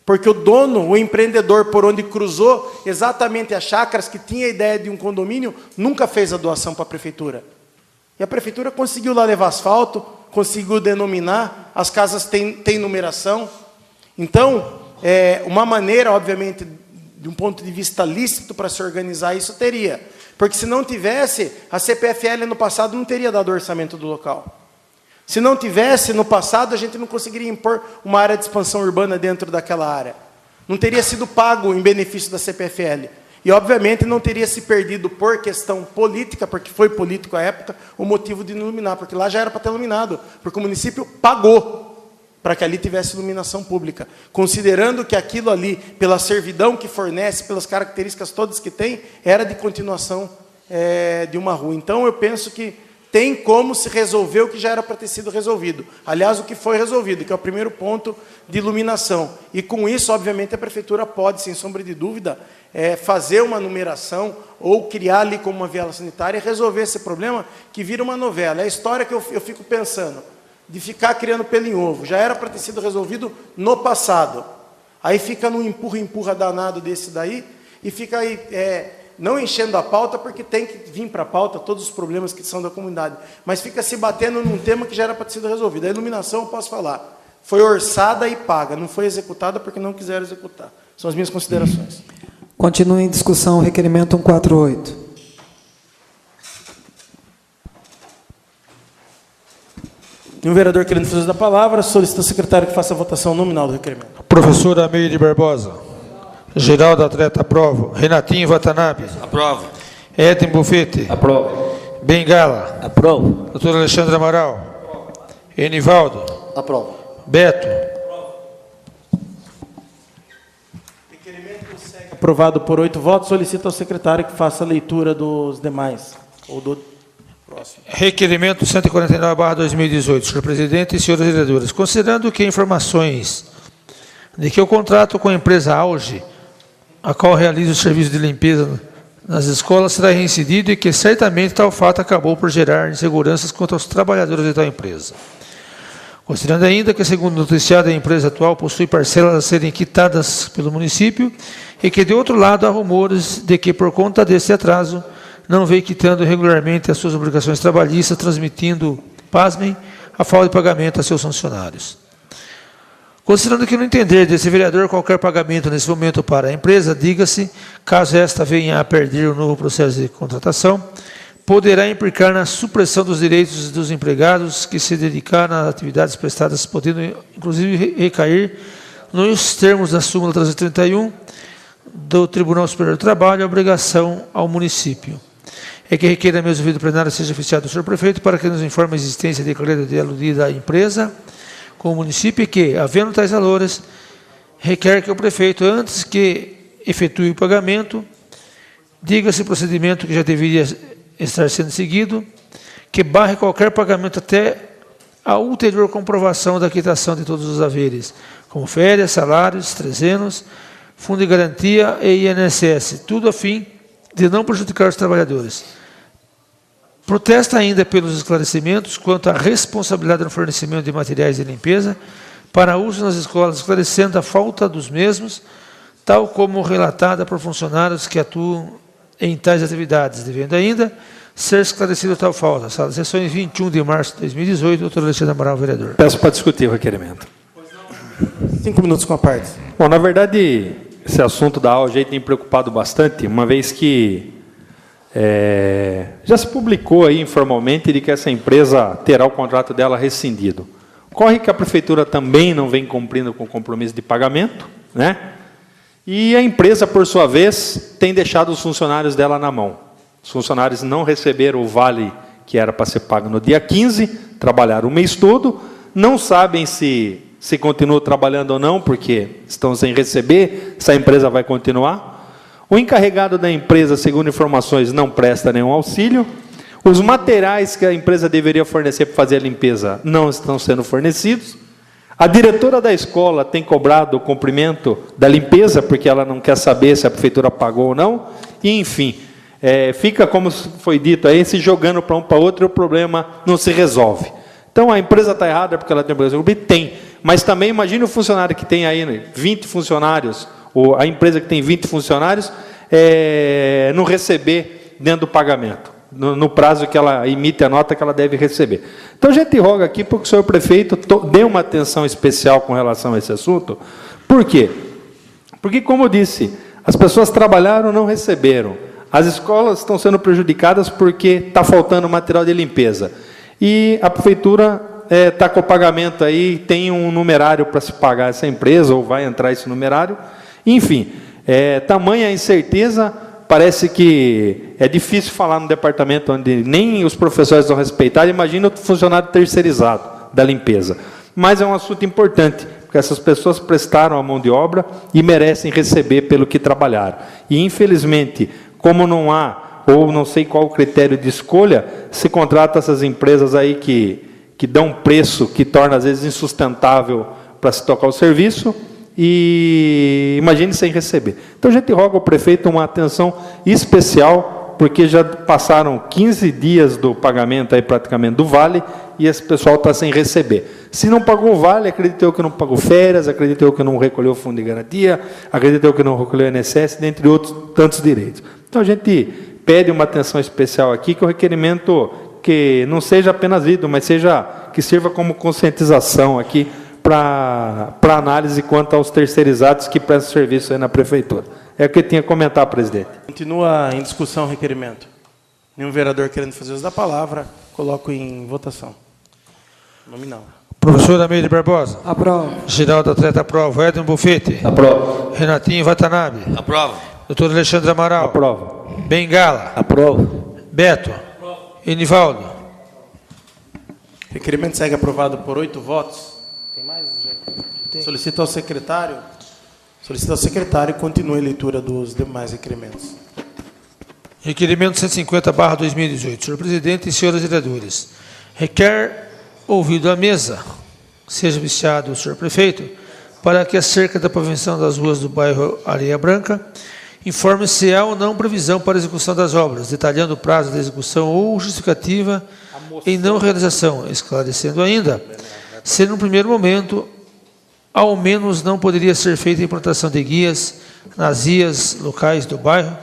Porque o dono, o empreendedor por onde cruzou exatamente as chácaras, que tinha a ideia de um condomínio, nunca fez a doação para a prefeitura. E a prefeitura conseguiu lá levar asfalto, conseguiu denominar, as casas têm numeração. Então, uma maneira, obviamente, de um ponto de vista lícito para se organizar isso, teria. Porque se não tivesse, a CPFL no passado não teria dado orçamento do local. Se não tivesse, no passado, a gente não conseguiria impor uma área de expansão urbana dentro daquela área. Não teria sido pago em benefício da CPFL. E, obviamente, não teria se perdido por questão política, porque foi político à época, o motivo de iluminar, porque lá já era para ter iluminado, porque o município pagou para que ali tivesse iluminação pública, considerando que aquilo ali, pela servidão que fornece, pelas características todas que tem, era de continuação de uma rua. Então, eu penso que tem como se resolver o que já era para ter sido resolvido. Aliás, o que foi resolvido, que é o primeiro ponto de iluminação. E com isso, obviamente, a prefeitura pode, sem sombra de dúvida, fazer uma numeração ou criar ali como uma viela sanitária e resolver esse problema que vira uma novela. É a história que eu fico pensando, de ficar criando pelo em ovo. Já era para ter sido resolvido no passado. Aí fica num empurra danado desse daí e fica aí... não enchendo a pauta, porque tem que vir para a pauta todos os problemas que são da comunidade, mas fica se batendo num tema que já era para ter sido resolvido. A iluminação, eu posso falar, foi orçada e paga, não foi executada porque não quiseram executar. São as minhas considerações. Continua em discussão o requerimento 148. E um vereador querendo fazer uso da palavra, solicita ao secretário que faça a votação nominal do requerimento. Professora Meire Barbosa. Geraldo Atleta, aprovo. Renatinho Watanabe. Aprovo. Edem Bufete. Aprovo. Bengala. Aprovo. Doutor Alexandre Amaral. Enivaldo. Aprovo. Beto. Aprovado por 8 votos, solicita ao secretário que faça a leitura dos demais. Ou do próximo. Requerimento 149/2018. Senhor presidente e senhores vereadores, considerando que informações de que o contrato com a empresa Auge, a qual realiza o serviço de limpeza nas escolas, será reincidido e que certamente tal fato acabou por gerar inseguranças quanto aos trabalhadores de tal empresa. Considerando ainda que, segundo o noticiado, a empresa atual possui parcelas a serem quitadas pelo município e que, de outro lado, há rumores de que, por conta desse atraso, não vem quitando regularmente as suas obrigações trabalhistas, transmitindo, pasmem, a falta de pagamento a seus funcionários. Considerando que, no entender desse vereador, qualquer pagamento nesse momento para a empresa, diga-se, caso esta venha a perder o novo processo de contratação, poderá implicar na supressão dos direitos dos empregados que se dedicaram às atividades prestadas, podendo, inclusive, recair nos termos da súmula 331 do Tribunal Superior do Trabalho, a obrigação ao município. É que requer a mesa do plenário seja oficiado do senhor prefeito para que nos informe a existência de declarada de aludida à empresa com o município e que, havendo tais valores, requer que o prefeito, antes que efetue o pagamento, diga-se o procedimento que já deveria estar sendo seguido, que barre qualquer pagamento até a ulterior comprovação da quitação de todos os haveres, como férias, salários, trezenos, fundo de garantia e INSS, tudo a fim de não prejudicar os trabalhadores. Protesta ainda pelos esclarecimentos quanto à responsabilidade no fornecimento de materiais de limpeza para uso nas escolas, esclarecendo a falta dos mesmos, tal como relatada por funcionários que atuam em tais atividades, devendo ainda ser esclarecida tal falta. Sala de sessões, 21 de março de 2018, doutor Alexandre Amaral, vereador. Peço para discutir o requerimento. 5 minutos com a parte. Bom, na verdade, esse assunto da AUG tem preocupado bastante, uma vez que já se publicou aí informalmente de que essa empresa terá o contrato dela rescindido. Ocorre que a prefeitura também não vem cumprindo com o compromisso de pagamento, né? E a empresa, por sua vez, tem deixado os funcionários dela na mão. Os funcionários não receberam o vale que era para ser pago no dia 15, trabalharam o mês todo, não sabem se continuam trabalhando ou não, porque estão sem receber, se a empresa vai continuar. O encarregado da empresa, segundo informações, não presta nenhum auxílio. Os materiais que a empresa deveria fornecer para fazer a limpeza não estão sendo fornecidos. A diretora da escola tem cobrado o cumprimento da limpeza, porque ela não quer saber se a prefeitura pagou ou não. E, enfim, fica, como foi dito aí, se jogando para um para outro e o problema não se resolve. Então, a empresa está errada porque ela tem obrigação de cumprir? Tem. Mas também, imagine o funcionário que tem aí 20 funcionários, ou a empresa que tem 20 funcionários, não receber dentro do pagamento, no prazo que ela emite a nota que ela deve receber. Então, a gente roga aqui para que o senhor prefeito dê uma atenção especial com relação a esse assunto. Por quê? Porque, como eu disse, as pessoas trabalharam, não receberam. As escolas estão sendo prejudicadas porque está faltando material de limpeza. E a prefeitura está com o pagamento aí, tem um numerário para se pagar essa empresa, ou vai entrar esse numerário. Enfim, tamanha incerteza, parece que é difícil falar no departamento onde nem os professores são respeitados, imagina o funcionário terceirizado da limpeza. Mas é um assunto importante, porque essas pessoas prestaram a mão de obra e merecem receber pelo que trabalharam. E, infelizmente, como não há ou não sei qual o critério de escolha, se contrata essas empresas aí que dão preço que torna, às vezes, insustentável para se tocar o serviço, e imagine sem receber. Então, a gente roga ao prefeito uma atenção especial, porque já passaram 15 dias do pagamento, aí, praticamente, do vale, e esse pessoal está sem receber. Se não pagou o vale, acredito eu que não pagou férias, acredito eu que não recolheu o fundo de garantia, acredito eu que não recolheu o INSS, dentre outros tantos direitos. Então, a gente pede uma atenção especial aqui, que o requerimento que não seja apenas lido, mas que sirva como conscientização aqui para análise quanto aos terceirizados que prestam serviço aí na prefeitura. É o que eu tinha a comentar, presidente. Continua em discussão o requerimento. Nenhum vereador querendo fazer uso da palavra, coloco em votação. Nominal. Professor Ameide Barbosa. Aprova. Geraldo Atleta, aprova. Edson Bufete. Aprova. Renatinho Watanabe. Aprova. Doutor Alexandre Amaral. Aprova. Bengala. Aprova. Beto. Enivaldo. Requerimento segue aprovado por 8 votos. Tem mais? Solicito ao secretário que continue a leitura dos demais requerimentos. Requerimento 150/2018. Senhor presidente e senhores vereadores, requer, ouvido a mesa, seja viciado o senhor prefeito, para que acerca da pavimentação das ruas do bairro Areia Branca, informe se há ou não previsão para a execução das obras, detalhando o prazo da execução ou justificativa em não realização, esclarecendo ainda, se no primeiro momento, ao menos não poderia ser feita a implantação de guias nas vias locais do bairro,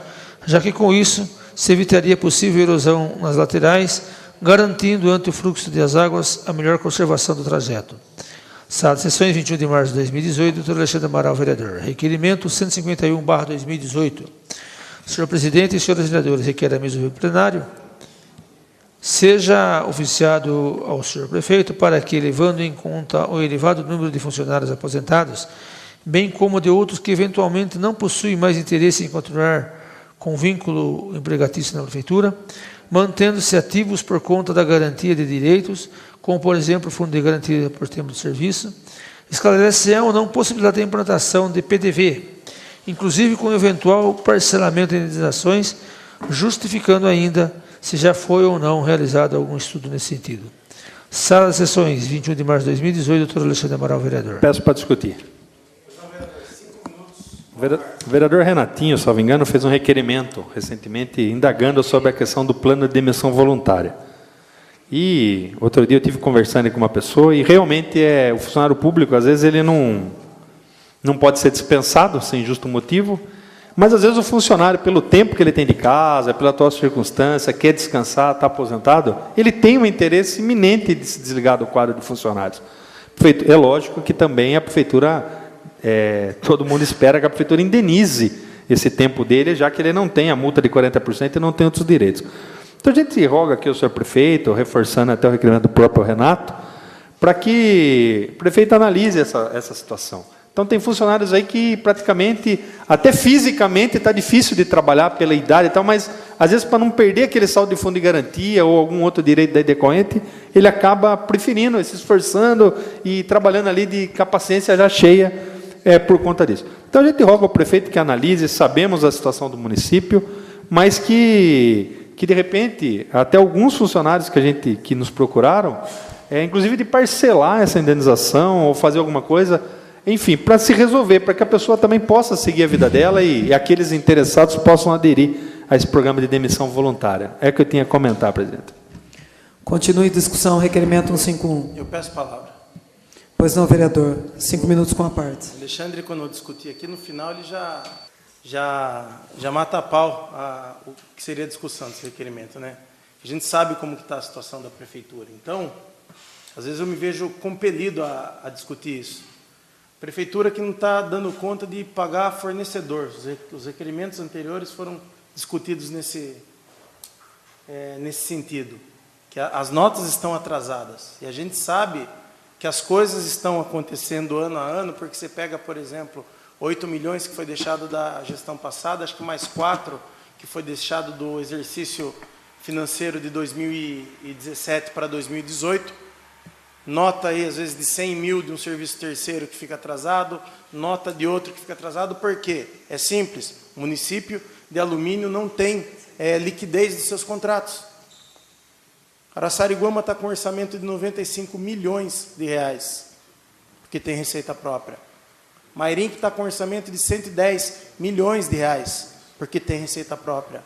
já que com isso se evitaria possível erosão nas laterais, garantindo ante o fluxo das águas a melhor conservação do trajeto. Sala de sessões, 21 de março de 2018, doutor Alexandre Amaral, vereador. Requerimento 151/2018. Senhor presidente e senhores vereadores, requer a mesa do plenário seja oficiado ao senhor prefeito para que, levando em conta o elevado número de funcionários aposentados, bem como de outros que eventualmente não possuem mais interesse em continuar com vínculo empregatício na prefeitura, mantendo-se ativos por conta da garantia de direitos, como, por exemplo, o Fundo de Garantia por Tempo de Serviço, esclarece se há ou não possibilidade de implantação de PDV, inclusive com eventual parcelamento de indenizações, justificando ainda se já foi ou não realizado algum estudo nesse sentido. Sala de sessões, 21 de março de 2018, doutor Alexandre Amaral, vereador. Peço para discutir. O vereador Renatinho, se não me engano, fez um requerimento recentemente indagando sobre a questão do plano de demissão voluntária. E outro dia eu tive conversando com uma pessoa e realmente o funcionário público, às vezes ele não pode ser dispensado sem justo motivo, mas às vezes o funcionário, pelo tempo que ele tem de casa, pela atual circunstância, quer descansar, está aposentado, ele tem um interesse iminente de se desligar do quadro de funcionários. É lógico que também a prefeitura, todo mundo espera que a prefeitura indenize esse tempo dele, já que ele não tem a multa de 40% e não tem outros direitos. Então, a gente roga aqui ao senhor prefeito, reforçando até o requerimento do próprio Renato, para que o prefeito analise essa situação. Então, tem funcionários aí que praticamente, até fisicamente, está difícil de trabalhar pela idade e tal, mas, às vezes, para não perder aquele saldo de fundo de garantia ou algum outro direito daí decorrente, ele acaba preferindo, se esforçando e trabalhando ali de capacência já cheia por conta disso. Então, a gente roga ao prefeito que analise, sabemos a situação do município, mas que de repente, até alguns funcionários que nos procuraram, inclusive de parcelar essa indenização ou fazer alguma coisa, enfim, para se resolver, para que a pessoa também possa seguir a vida dela e aqueles interessados possam aderir a esse programa de demissão voluntária. É o que eu tinha a comentar, presidente. Continue discussão, requerimento 151. Eu peço palavra. Pois não, vereador. 5 minutos com a parte. Alexandre, quando eu discuti aqui, no final ele já mata a pau o que seria a discussão desse requerimento, né? A gente sabe como que está a situação da prefeitura. Então, às vezes eu me vejo compelido a discutir isso. Prefeitura que não está dando conta de pagar fornecedor. Os requerimentos anteriores foram discutidos nesse sentido, que as notas estão atrasadas. E a gente sabe que as coisas estão acontecendo ano a ano, porque você pega, por exemplo, 8 milhões que foi deixado da gestão passada, acho que mais 4 que foi deixado do exercício financeiro de 2017 para 2018. Nota aí, às vezes, de 100 mil de um serviço terceiro que fica atrasado, nota de outro que fica atrasado. Por quê? É simples. O município de Alumínio não tem liquidez dos seus contratos. Araçariguama está com um orçamento de 95 milhões de reais, porque tem receita própria. Mairinque está com um orçamento de 110 milhões de reais, porque tem receita própria.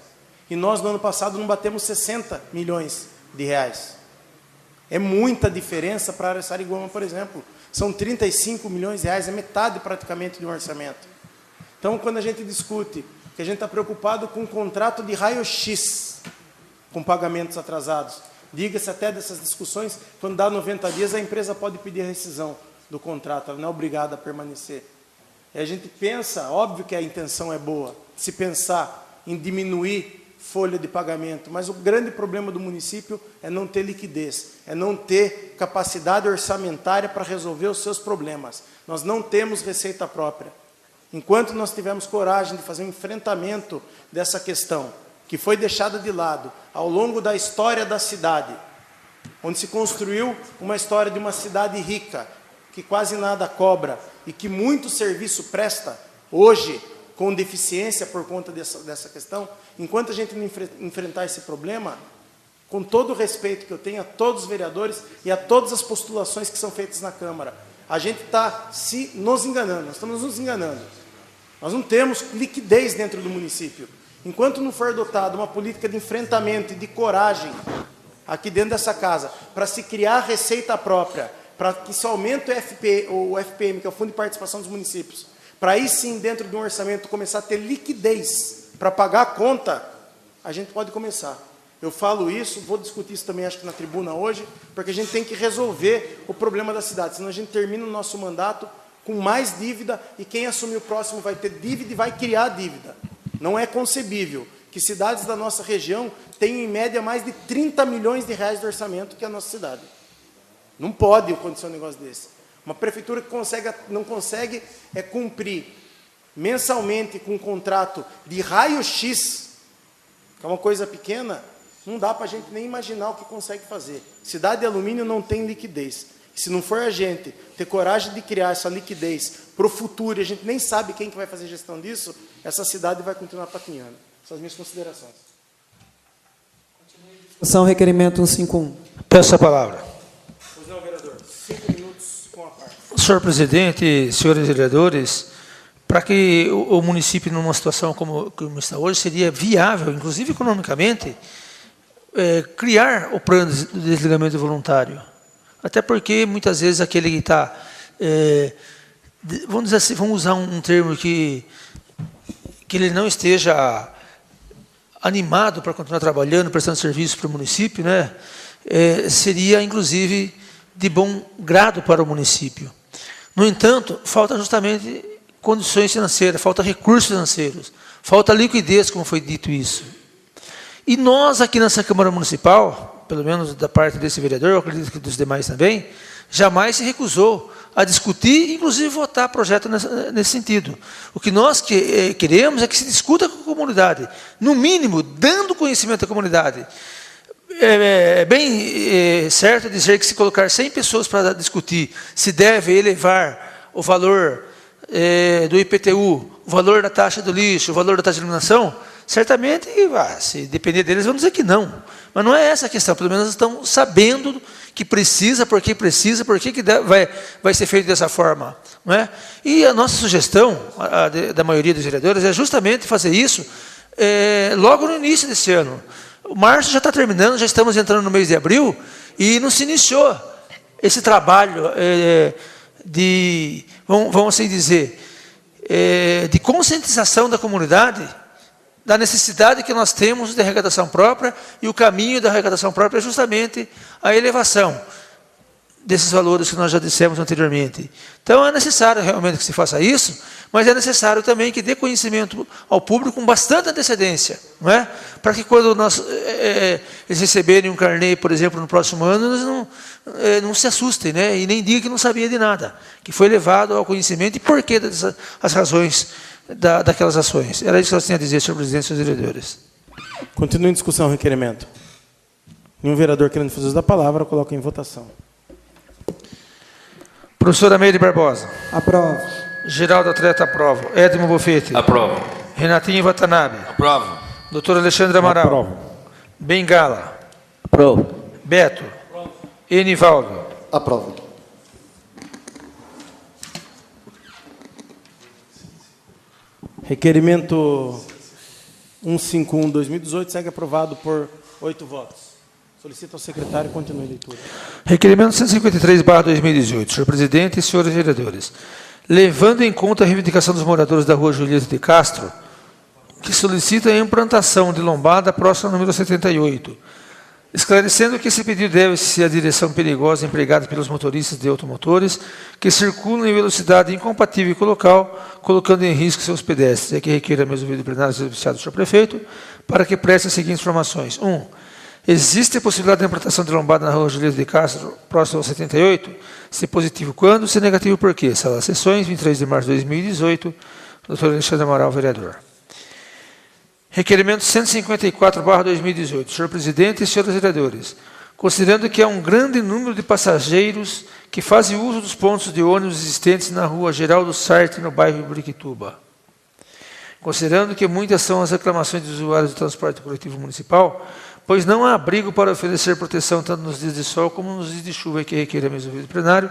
E nós, no ano passado, não batemos 60 milhões de reais. É muita diferença para Araçariguama, por exemplo. São 35 milhões de reais, é metade praticamente de um orçamento. Então, quando a gente discute que a gente está preocupado com um contrato de raio-x, com pagamentos atrasados, diga-se até dessas discussões, quando dá 90 dias, a empresa pode pedir a rescisão do contrato, ela não é obrigada a permanecer. E a gente pensa, óbvio que a intenção é boa, se pensar em diminuir folha de pagamento, mas o grande problema do município é não ter liquidez, é não ter capacidade orçamentária para resolver os seus problemas. Nós não temos receita própria. Enquanto nós tivermos coragem de fazer um enfrentamento dessa questão, que foi deixada de lado ao longo da história da cidade, onde se construiu uma história de uma cidade rica, que quase nada cobra e que muito serviço presta, hoje, com deficiência por conta dessa questão, enquanto a gente não enfrentar esse problema, com todo o respeito que eu tenho a todos os vereadores e a todas as postulações que são feitas na Câmara, a gente está nos enganando, nós estamos nos enganando. Nós não temos liquidez dentro do município. Enquanto não for adotada uma política de enfrentamento e de coragem aqui dentro dessa casa, para se criar receita própria, para que se aumente o FPM, que é o Fundo de Participação dos Municípios, para aí sim, dentro de um orçamento, começar a ter liquidez para pagar a conta, a gente pode começar. Eu falo isso, vou discutir isso também, acho que na tribuna hoje, porque a gente tem que resolver o problema da cidade, senão a gente termina o nosso mandato com mais dívida, e quem assumir o próximo vai ter dívida e vai criar dívida. Não é concebível que cidades da nossa região tenham, em média, mais de 30 milhões de reais de orçamento que a nossa cidade. Não pode acontecer um negócio desse. Uma prefeitura que não consegue cumprir mensalmente com um contrato de raio-x, que é uma coisa pequena, não dá para a gente nem imaginar o que consegue fazer. Cidade de alumínio não tem liquidez. Se não for a gente ter coragem de criar essa liquidez para o futuro, e a gente nem sabe quem que vai fazer gestão disso, essa cidade vai continuar patinhando. Essas são as minhas considerações. Discussão, requerimento 151. Peço a palavra. Pois não, vereador. 5 minutos com a parte. Senhor presidente, senhores vereadores, para que o município, numa situação como está hoje, seria viável, inclusive economicamente, criar o plano de desligamento voluntário. Até porque, muitas vezes, aquele que está... vamos dizer assim, vamos usar um termo que ele não esteja animado para continuar trabalhando, prestando serviço para o município, né? Seria, inclusive, de bom grado para o município. No entanto, falta justamente condições financeiras, falta recursos financeiros, falta liquidez, como foi dito isso. E nós, aqui nessa Câmara Municipal, pelo menos da parte desse vereador, eu acredito que dos demais também, jamais se recusou a discutir, inclusive votar projeto nesse sentido. O que nós queremos é que se discuta com a comunidade, no mínimo, dando conhecimento à comunidade. É bem certo dizer que se colocar 100 pessoas para discutir se deve elevar o valor do IPTU, o valor da taxa do lixo, o valor da taxa de iluminação, certamente, se depender deles, vão dizer que não. Mas não é essa a questão, pelo menos estão sabendo que precisa, por que vai ser feito dessa forma. Não é? E a nossa sugestão, da maioria dos vereadores, é justamente fazer isso logo no início desse ano. O março já está terminando, já estamos entrando no mês de abril, e não se iniciou esse trabalho vamos assim dizer, de conscientização da comunidade, da necessidade que nós temos de arrecadação própria, e o caminho da arrecadação própria é justamente a elevação desses valores que nós já dissemos anteriormente. Então, é necessário realmente que se faça isso, mas é necessário também que dê conhecimento ao público com bastante antecedência, não é? Para que quando eles receberem um carnê, por exemplo, no próximo ano, eles não se assustem, né? E nem digam que não sabia de nada, que foi levado ao conhecimento e por que as razões daquelas ações. Era isso que eu tinha a dizer, senhor presidente e senhores vereadores. Continua em discussão o requerimento. Nenhum vereador querendo fazer uso da palavra, coloca em votação. Professora Meire Barbosa. Aprovo. Geraldo Atleta, aprovo. Edmo Bofete. Aprovo. Renatinho Watanabe. Aprovo. Doutor Alexandre Amaral. Aprovo. Bengala. Aprovo. Beto. Enivaldo. Aprovo. Requerimento 151/2018 segue aprovado por 8 votos. Solicito ao secretário que continue a leitura. Requerimento 153/2018. Senhor presidente e senhores vereadores, levando em conta a reivindicação dos moradores da rua Julieta de Castro, que solicita a implantação de lombada próxima ao número 78, esclarecendo que esse pedido deve-se à direção perigosa empregada pelos motoristas de automotores que circulam em velocidade incompatível com o local, colocando em risco seus pedestres. É que requer a mesa do plenário ser oficiado do senhor prefeito para que preste as seguintes informações. 1. Existe a possibilidade de implantação de lombada na rua Julieta de Castro, próximo ao 78? Se positivo, quando? Se negativo, por quê? Sala de sessões, 23 de março de 2018. Doutor Alexandre Amaral, vereador. Requerimento 154/2018. Senhor presidente e senhores vereadores, considerando que há um grande número de passageiros que fazem uso dos pontos de ônibus existentes na rua Geraldo Sartre, no bairro Iburiquituba, considerando que muitas são as reclamações dos usuários do transporte coletivo municipal, pois não há abrigo para oferecer proteção tanto nos dias de sol como nos dias de chuva, que requer a mesa do plenário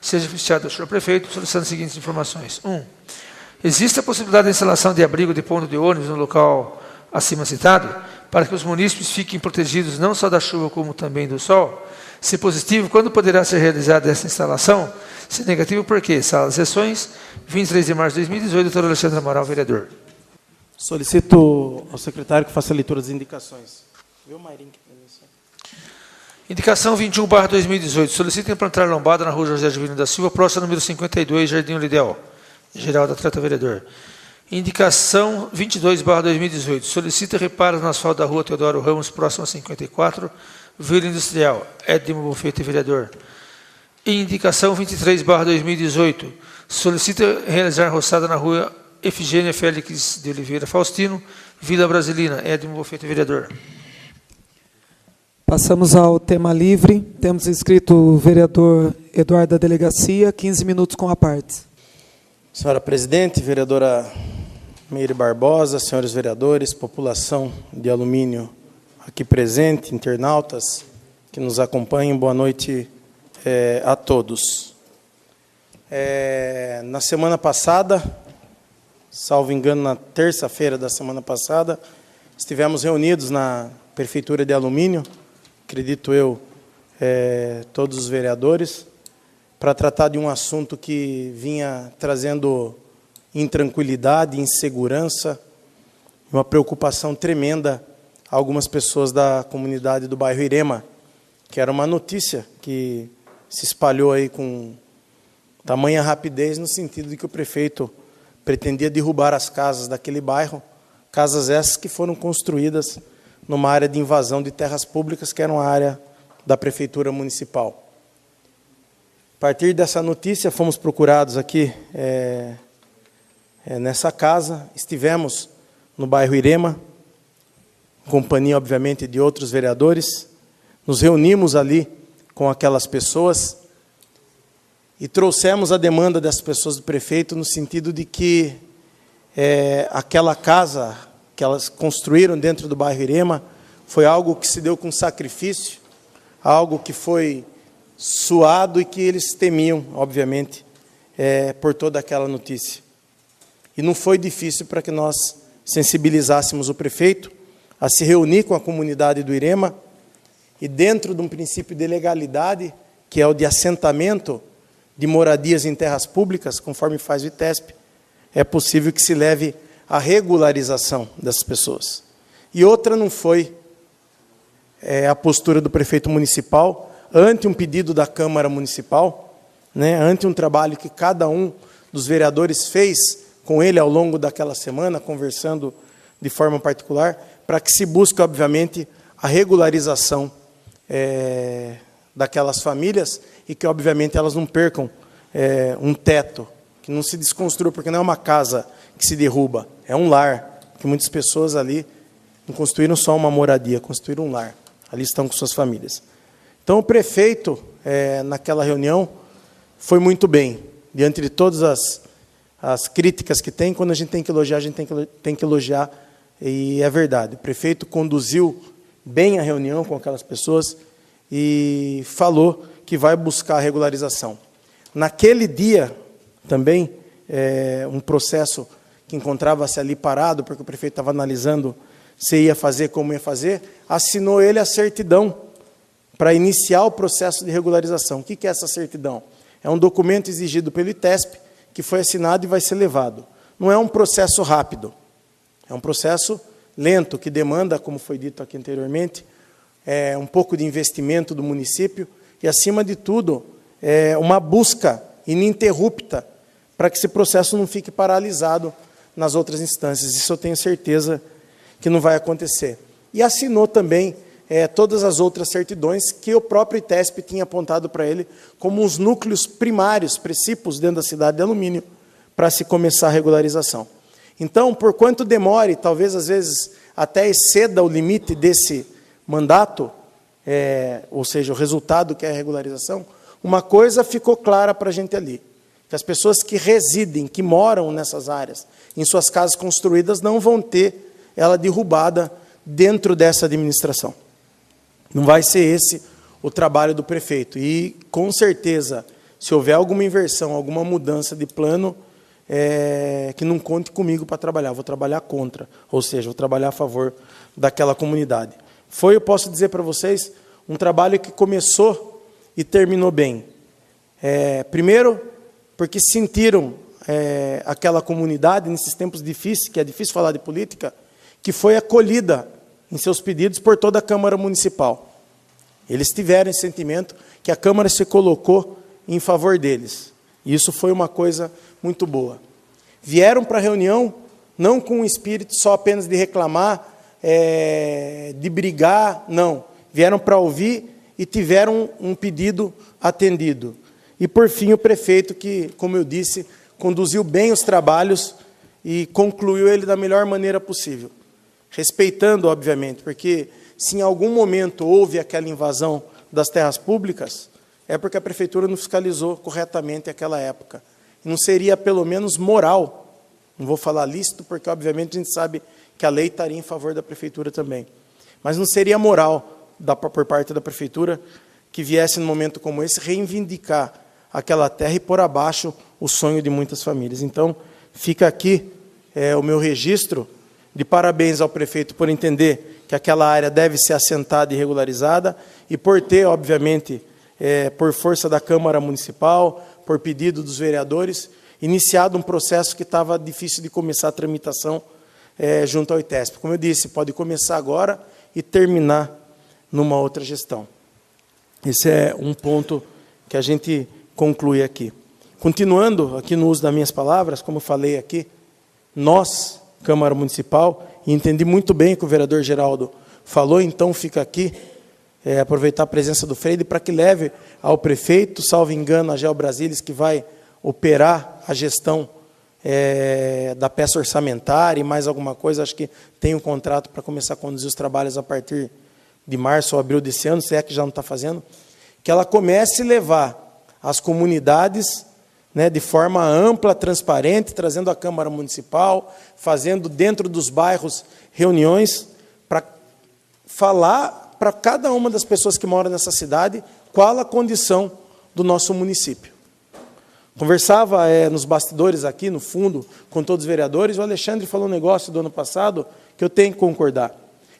seja oficiado ao senhor prefeito, solicitando as seguintes informações. 1. Existe a possibilidade de instalação de abrigo de ponto de ônibus no local acima citado, para que os munícipes fiquem protegidos não só da chuva, como também do sol? Se positivo, quando poderá ser realizada essa instalação? Se negativo, por quê? Sala de sessões, 23 de março de 2018, doutor Alexandre Amaral, vereador. Solicito ao secretário que faça a leitura das indicações. Viu, Mairinho? Indicação 21/2018. Solicita implantar lombada na rua José Juvenil da Silva, próximo ao número 52, Jardim Lidel. Geral da Trata, vereador. Indicação 22/2018. Solicita reparos no asfalto da rua Teodoro Ramos, próximo a 54, Vila Industrial. Edmo Bonfete, vereador. Indicação 23/2018. Solicita realizar roçada na rua Efigênia Félix de Oliveira Faustino, Vila Brasilina. Edmo Bonfete, vereador. Passamos ao tema livre. Temos inscrito o vereador Eduardo da Delegacia, 15 minutos com a parte. Senhora presidente, vereadora Meire Barbosa, senhores vereadores, população de Alumínio aqui presente, internautas que nos acompanham, boa noite a todos. Na semana passada, salvo engano, na terça-feira da semana passada, estivemos reunidos na Prefeitura de Alumínio, acredito eu, todos os vereadores, para tratar de um assunto que vinha trazendo intranquilidade, insegurança, uma preocupação tremenda a algumas pessoas da comunidade do bairro Irema, que era uma notícia que se espalhou aí com tamanha rapidez, no sentido de que o prefeito pretendia derrubar as casas daquele bairro, casas essas que foram construídas numa área de invasão de terras públicas, que era uma área da Prefeitura Municipal. A partir dessa notícia, fomos procurados aqui nessa casa, estivemos no bairro Irema, em companhia, obviamente, de outros vereadores, nos reunimos ali com aquelas pessoas e trouxemos a demanda das pessoas do prefeito no sentido de que aquela casa que elas construíram dentro do bairro Irema foi algo que se deu com sacrifício, algo que foi suado e que eles temiam, obviamente, por toda aquela notícia. E não foi difícil para que nós sensibilizássemos o prefeito a se reunir com a comunidade do Irema e, dentro de um princípio de legalidade, que é o de assentamento de moradias em terras públicas, conforme faz o ITESP, é possível que se leve à regularização dessas pessoas. E outra não foi a postura do prefeito municipal, ante um pedido da Câmara Municipal, ante um trabalho que cada um dos vereadores fez com ele ao longo daquela semana, conversando de forma particular, para que se busque, obviamente, a regularização daquelas famílias e que, obviamente, elas não percam um teto, que não se desconstrua, porque não é uma casa que se derruba, é um lar, porque muitas pessoas ali não construíram só uma moradia, construíram um lar, ali estão com suas famílias. Então, o prefeito, naquela reunião, foi muito bem, diante de todas as críticas que tem. Quando a gente tem que elogiar, a gente tem que elogiar e é verdade. O prefeito conduziu bem a reunião com aquelas pessoas e falou que vai buscar a regularização. Naquele dia, também, um processo que encontrava-se ali parado, porque o prefeito estava analisando se ia fazer, como ia fazer, assinou ele a certidão para iniciar o processo de regularização. O que é essa certidão? É um documento exigido pelo ITESP, que foi assinado e vai ser levado. Não é um processo rápido, é um processo lento, que demanda, como foi dito aqui anteriormente, um pouco de investimento do município e, acima de tudo, uma busca ininterrupta para que esse processo não fique paralisado nas outras instâncias. Isso eu tenho certeza que não vai acontecer. E assinou também todas as outras certidões que o próprio ITESP tinha apontado para ele como os núcleos primários, precípios dentro da cidade de Alumínio, para se começar a regularização. Então, por quanto demore, talvez às vezes até exceda o limite desse mandato, ou seja, o resultado que é a regularização, uma coisa ficou clara para a gente ali, que as pessoas que residem, que moram nessas áreas, em suas casas construídas, não vão ter ela derrubada dentro dessa administração. Não vai ser esse o trabalho do prefeito. E, com certeza, se houver alguma inversão, alguma mudança de plano, que não conte comigo para trabalhar. Vou trabalhar contra, ou seja, vou trabalhar a favor daquela comunidade. Foi, eu posso dizer para vocês, um trabalho que começou e terminou bem. Primeiro, porque sentiram aquela comunidade, nesses tempos difíceis, que é difícil falar de política, que foi acolhida em seus pedidos por toda a Câmara Municipal. Eles tiveram esse sentimento que a Câmara se colocou em favor deles. E isso foi uma coisa muito boa. Vieram para a reunião não com um espírito só apenas de reclamar, de brigar, não. Vieram para ouvir e tiveram um pedido atendido. E, por fim, o prefeito, que, como eu disse, conduziu bem os trabalhos e concluiu ele da melhor maneira possível. Respeitando, obviamente, porque se em algum momento houve aquela invasão das terras públicas, é porque a prefeitura não fiscalizou corretamente aquela época. E não seria, pelo menos, moral, não vou falar lícito, porque, obviamente, a gente sabe que a lei estaria em favor da prefeitura também. Mas não seria moral, por parte da prefeitura, que viesse, num momento como esse, reivindicar aquela terra e pôr abaixo o sonho de muitas famílias. Então, fica aqui o meu registro de parabéns ao prefeito por entender que aquela área deve ser assentada e regularizada e por ter, obviamente, por força da Câmara Municipal, por pedido dos vereadores, iniciado um processo que estava difícil de começar a tramitação junto ao ITESP. Como eu disse, pode começar agora e terminar numa outra gestão. Esse é um ponto que a gente conclui aqui. Continuando aqui no uso das minhas palavras, como eu falei aqui, nós, Câmara Municipal, e entendi muito bem o que o vereador Geraldo falou, então fica aqui, aproveitar a presença do Freire para que leve ao prefeito, salvo engano, a Geo Brasilis, que vai operar a gestão da peça orçamentária e mais alguma coisa, acho que tem um contrato para começar a conduzir os trabalhos a partir de março ou abril desse ano, se é que já não está fazendo, que ela comece a levar as comunidades, de forma ampla, transparente, trazendo a Câmara Municipal, fazendo dentro dos bairros reuniões para falar para cada uma das pessoas que moram nessa cidade qual a condição do nosso município. Conversava nos bastidores aqui, no fundo, com todos os vereadores, o Alexandre falou um negócio do ano passado que eu tenho que concordar.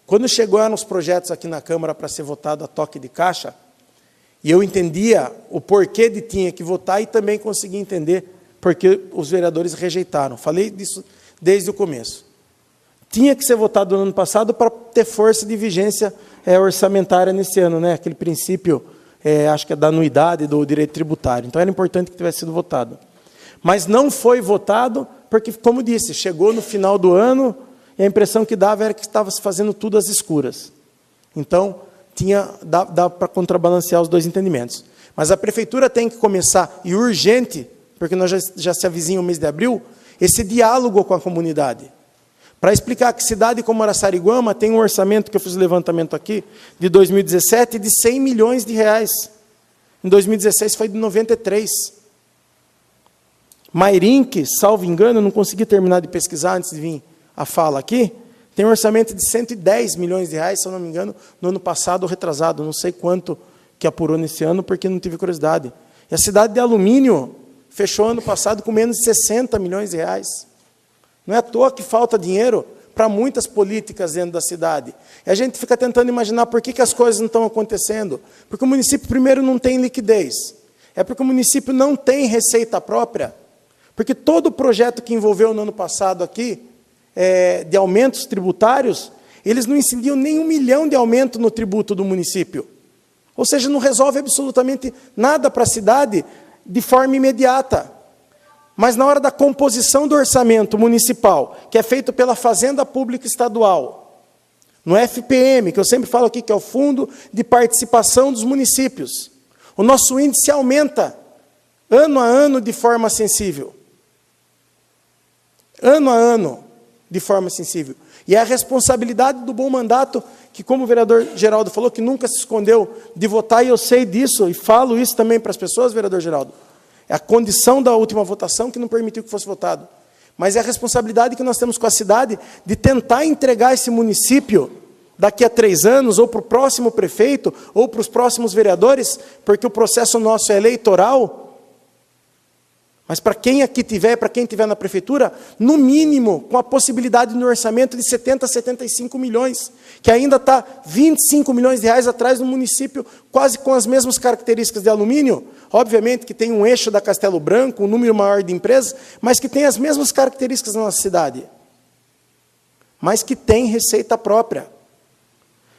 Quando chegaram os projetos aqui na Câmara para ser votado a toque de caixa, e eu entendia o porquê de tinha que votar e também consegui entender porque os vereadores rejeitaram. Falei disso desde o começo. Tinha que ser votado no ano passado para ter força de vigência orçamentária nesse ano, aquele princípio, acho que é da anuidade do direito tributário. Então era importante que tivesse sido votado. Mas não foi votado porque, como disse, chegou no final do ano e a impressão que dava era que estava se fazendo tudo às escuras. Então, dá para contrabalancear os dois entendimentos. Mas a prefeitura tem que começar, e urgente, porque nós já se avizinha o mês de abril, esse diálogo com a comunidade. Para explicar que cidade como Araçariguama tem um orçamento, que eu fiz o levantamento aqui, de 2017, de 100 milhões de reais. Em 2016 foi de 93. Mairinque, salvo engano, eu não consegui terminar de pesquisar antes de vir a fala aqui, tem um orçamento de 110 milhões de reais, se eu não me engano, no ano passado ou retrasado, não sei quanto que apurou nesse ano, porque não tive curiosidade. E a cidade de Alumínio fechou ano passado com menos de 60 milhões de reais. Não é à toa que falta dinheiro para muitas políticas dentro da cidade. E a gente fica tentando imaginar por que as coisas não estão acontecendo. Porque o município, primeiro, não tem liquidez. É porque o município não tem receita própria. Porque todo o projeto que envolveu no ano passado aqui, de aumentos tributários, eles não incidiam nem 1 milhão de aumento no tributo do município. Ou seja, não resolve absolutamente nada para a cidade de forma imediata. Mas na hora da composição do orçamento municipal, que é feito pela Fazenda Pública Estadual, no FPM, que eu sempre falo aqui que é o Fundo de Participação dos Municípios, o nosso índice aumenta ano a ano de forma sensível. Ano a ano de forma sensível. E é a responsabilidade do bom mandato, que como o vereador Geraldo falou, que nunca se escondeu de votar, e eu sei disso, e falo isso também para as pessoas, vereador Geraldo. É a condição da última votação que não permitiu que fosse votado. Mas é a responsabilidade que nós temos com a cidade de tentar entregar esse município daqui a 3 anos, ou para o próximo prefeito, ou para os próximos vereadores, porque o processo nosso é eleitoral. Mas para quem aqui tiver, para quem estiver na prefeitura, no mínimo, com a possibilidade no orçamento de 70 a 75 milhões, que ainda está 25 milhões de reais atrás do município, quase com as mesmas características de Alumínio, obviamente que tem um eixo da Castelo Branco, um número maior de empresas, mas que tem as mesmas características na nossa cidade, mas que tem receita própria.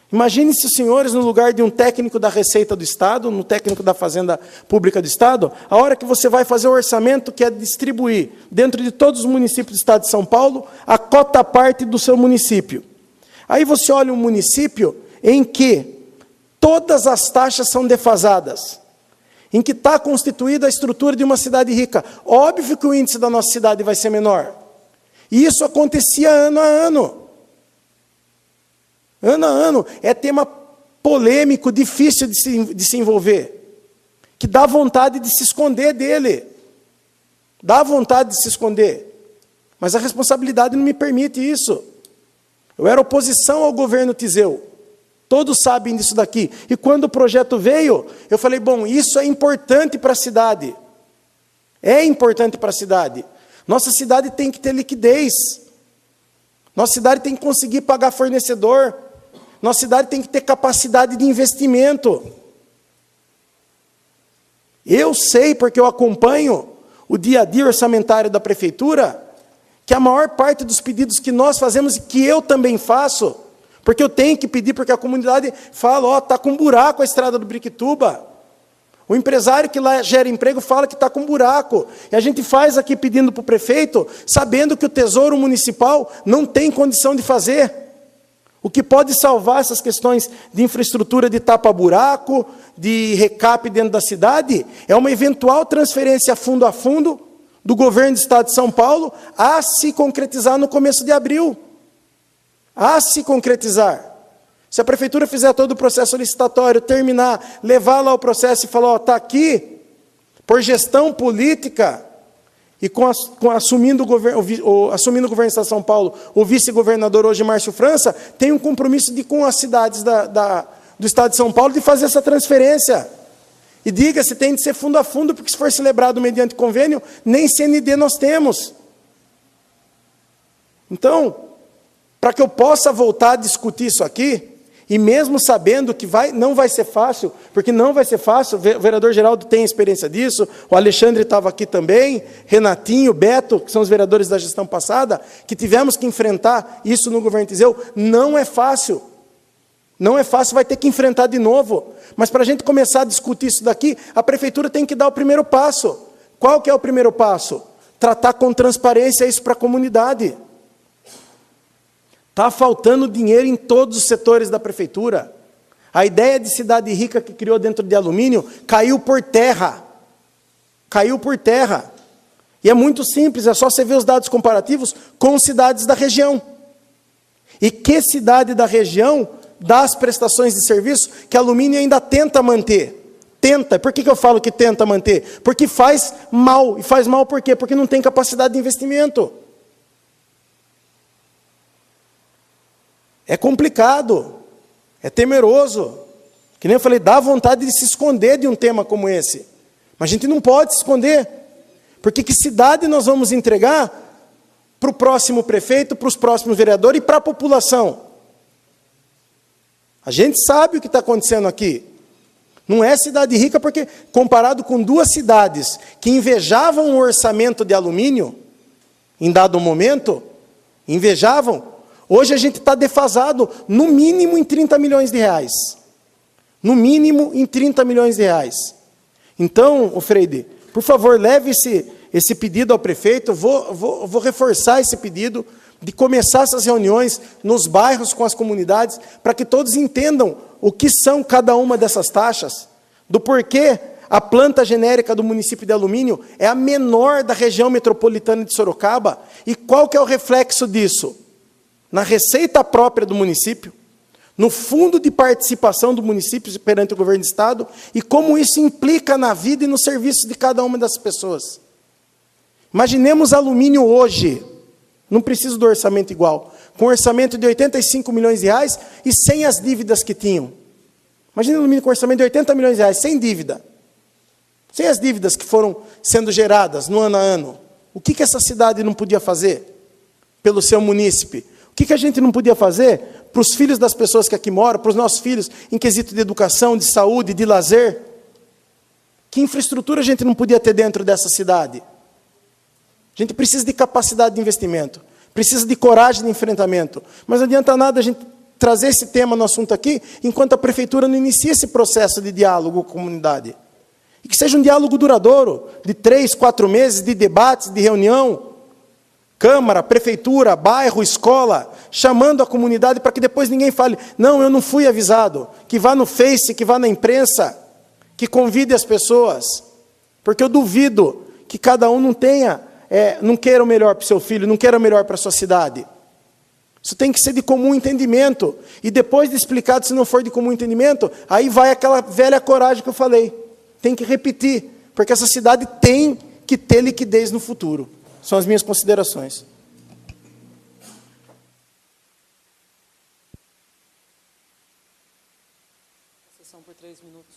Imagine se os senhores, no lugar de um técnico da Receita do Estado, um técnico da Fazenda Pública do Estado, a hora que você vai fazer o orçamento, que é distribuir, dentro de todos os municípios do Estado de São Paulo, a cota parte do seu município. Aí você olha um município em que todas as taxas são defasadas, em que está constituída a estrutura de uma cidade rica. Óbvio que o índice da nossa cidade vai ser menor. E isso acontecia ano a ano. Ano a ano, é tema polêmico, difícil de se envolver, que dá vontade de se esconder dele, dá vontade de se esconder, mas a responsabilidade não me permite isso. Eu era oposição ao governo Tiseu, todos sabem disso daqui, e quando o projeto veio, eu falei, bom, isso é importante para a cidade, é importante para a cidade, nossa cidade tem que ter liquidez, nossa cidade tem que conseguir pagar fornecedor, nossa cidade tem que ter capacidade de investimento. Eu sei, porque eu acompanho o dia a dia orçamentário da prefeitura, que a maior parte dos pedidos que nós fazemos, e que eu também faço, porque eu tenho que pedir, porque a comunidade fala, ó, está com buraco a estrada do Briquituba. O empresário que lá gera emprego fala que está com buraco. E a gente faz aqui pedindo para o prefeito, sabendo que o Tesouro Municipal não tem condição de fazer. O que pode salvar essas questões de infraestrutura de tapa-buraco, de recap dentro da cidade, é uma eventual transferência fundo a fundo do governo do Estado de São Paulo a se concretizar no começo de abril. A se concretizar. Se a prefeitura fizer todo o processo licitatório, terminar, levar lá o processo e falar, ó, está aqui, por gestão política, e assumindo o governo do Estado de São Paulo, o vice-governador hoje, Márcio França, tem um compromisso com as cidades do Estado de São Paulo de fazer essa transferência. E diga-se, tem de ser fundo a fundo, porque se for celebrado mediante convênio, nem CND nós temos. Então, para que eu possa voltar a discutir isso aqui, e mesmo sabendo que não vai ser fácil, porque não vai ser fácil, o vereador Geraldo tem experiência disso, o Alexandre estava aqui também, Renatinho, Beto, que são os vereadores da gestão passada, que tivemos que enfrentar isso no governo Tiseu, não é fácil. Não é fácil, vai ter que enfrentar de novo. Mas para a gente começar a discutir isso daqui, a prefeitura tem que dar o primeiro passo. Qual que é o primeiro passo? Tratar com transparência isso para a comunidade. Está faltando dinheiro em todos os setores da prefeitura. A ideia de cidade rica que criou dentro de Alumínio caiu por terra. Caiu por terra. E é muito simples, é só você ver os dados comparativos com cidades da região. E que cidade da região dá as prestações de serviço que a Alumínio ainda tenta manter? Tenta. Por que eu falo que tenta manter? Porque faz mal. E faz mal por quê? Porque não tem capacidade de investimento. É complicado, é temeroso. Que nem eu falei, dá vontade de se esconder de um tema como esse. Mas a gente não pode se esconder. Porque que cidade nós vamos entregar para o próximo prefeito, para os próximos vereadores e para a população? A gente sabe o que está acontecendo aqui. Não é cidade rica, porque comparado com duas cidades que invejavam o orçamento de alumínio, em dado momento, invejavam, hoje a gente está defasado, no mínimo em 30 milhões de reais. No mínimo em 30 milhões de reais. Então, ô Freire, por favor, leve esse pedido ao prefeito. Eu vou reforçar esse pedido de começar essas reuniões nos bairros com as comunidades, para que todos entendam o que são cada uma dessas taxas, do porquê a planta genérica do município de Alumínio é a menor da região metropolitana de Sorocaba, e qual que é o reflexo disso? Na receita própria do município, no fundo de participação do município perante o governo do Estado, e como isso implica na vida e no serviço de cada uma das pessoas. Imaginemos Alumínio hoje, não preciso do orçamento igual, com um orçamento de 85 milhões de reais e sem as dívidas que tinham. Imagina Alumínio com um orçamento de 80 milhões de reais, sem dívida. Sem as dívidas que foram sendo geradas no ano a ano. O que essa cidade não podia fazer pelo seu munícipe? O que a gente não podia fazer para os filhos das pessoas que aqui moram, para os nossos filhos, em quesito de educação, de saúde, de lazer? Que infraestrutura a gente não podia ter dentro dessa cidade? A gente precisa de capacidade de investimento, precisa de coragem de enfrentamento. Mas não adianta nada a gente trazer esse tema no assunto aqui, enquanto a prefeitura não inicia esse processo de diálogo com a comunidade. E que seja um diálogo duradouro, de 3, 4 meses, de debates, de reunião, Câmara, Prefeitura, bairro, escola, chamando a comunidade para que depois ninguém fale, não, eu não fui avisado, que vá no Face, que vá na imprensa, que convide as pessoas, porque eu duvido que cada um não tenha, não queira o melhor para o seu filho, não queira o melhor para a sua cidade. Isso tem que ser de comum entendimento, e depois de explicado, se não for de comum entendimento, aí vai aquela velha coragem que eu falei, tem que repetir, porque essa cidade tem que ter liquidez no futuro. São as minhas considerações. Sessão por 3 minutos.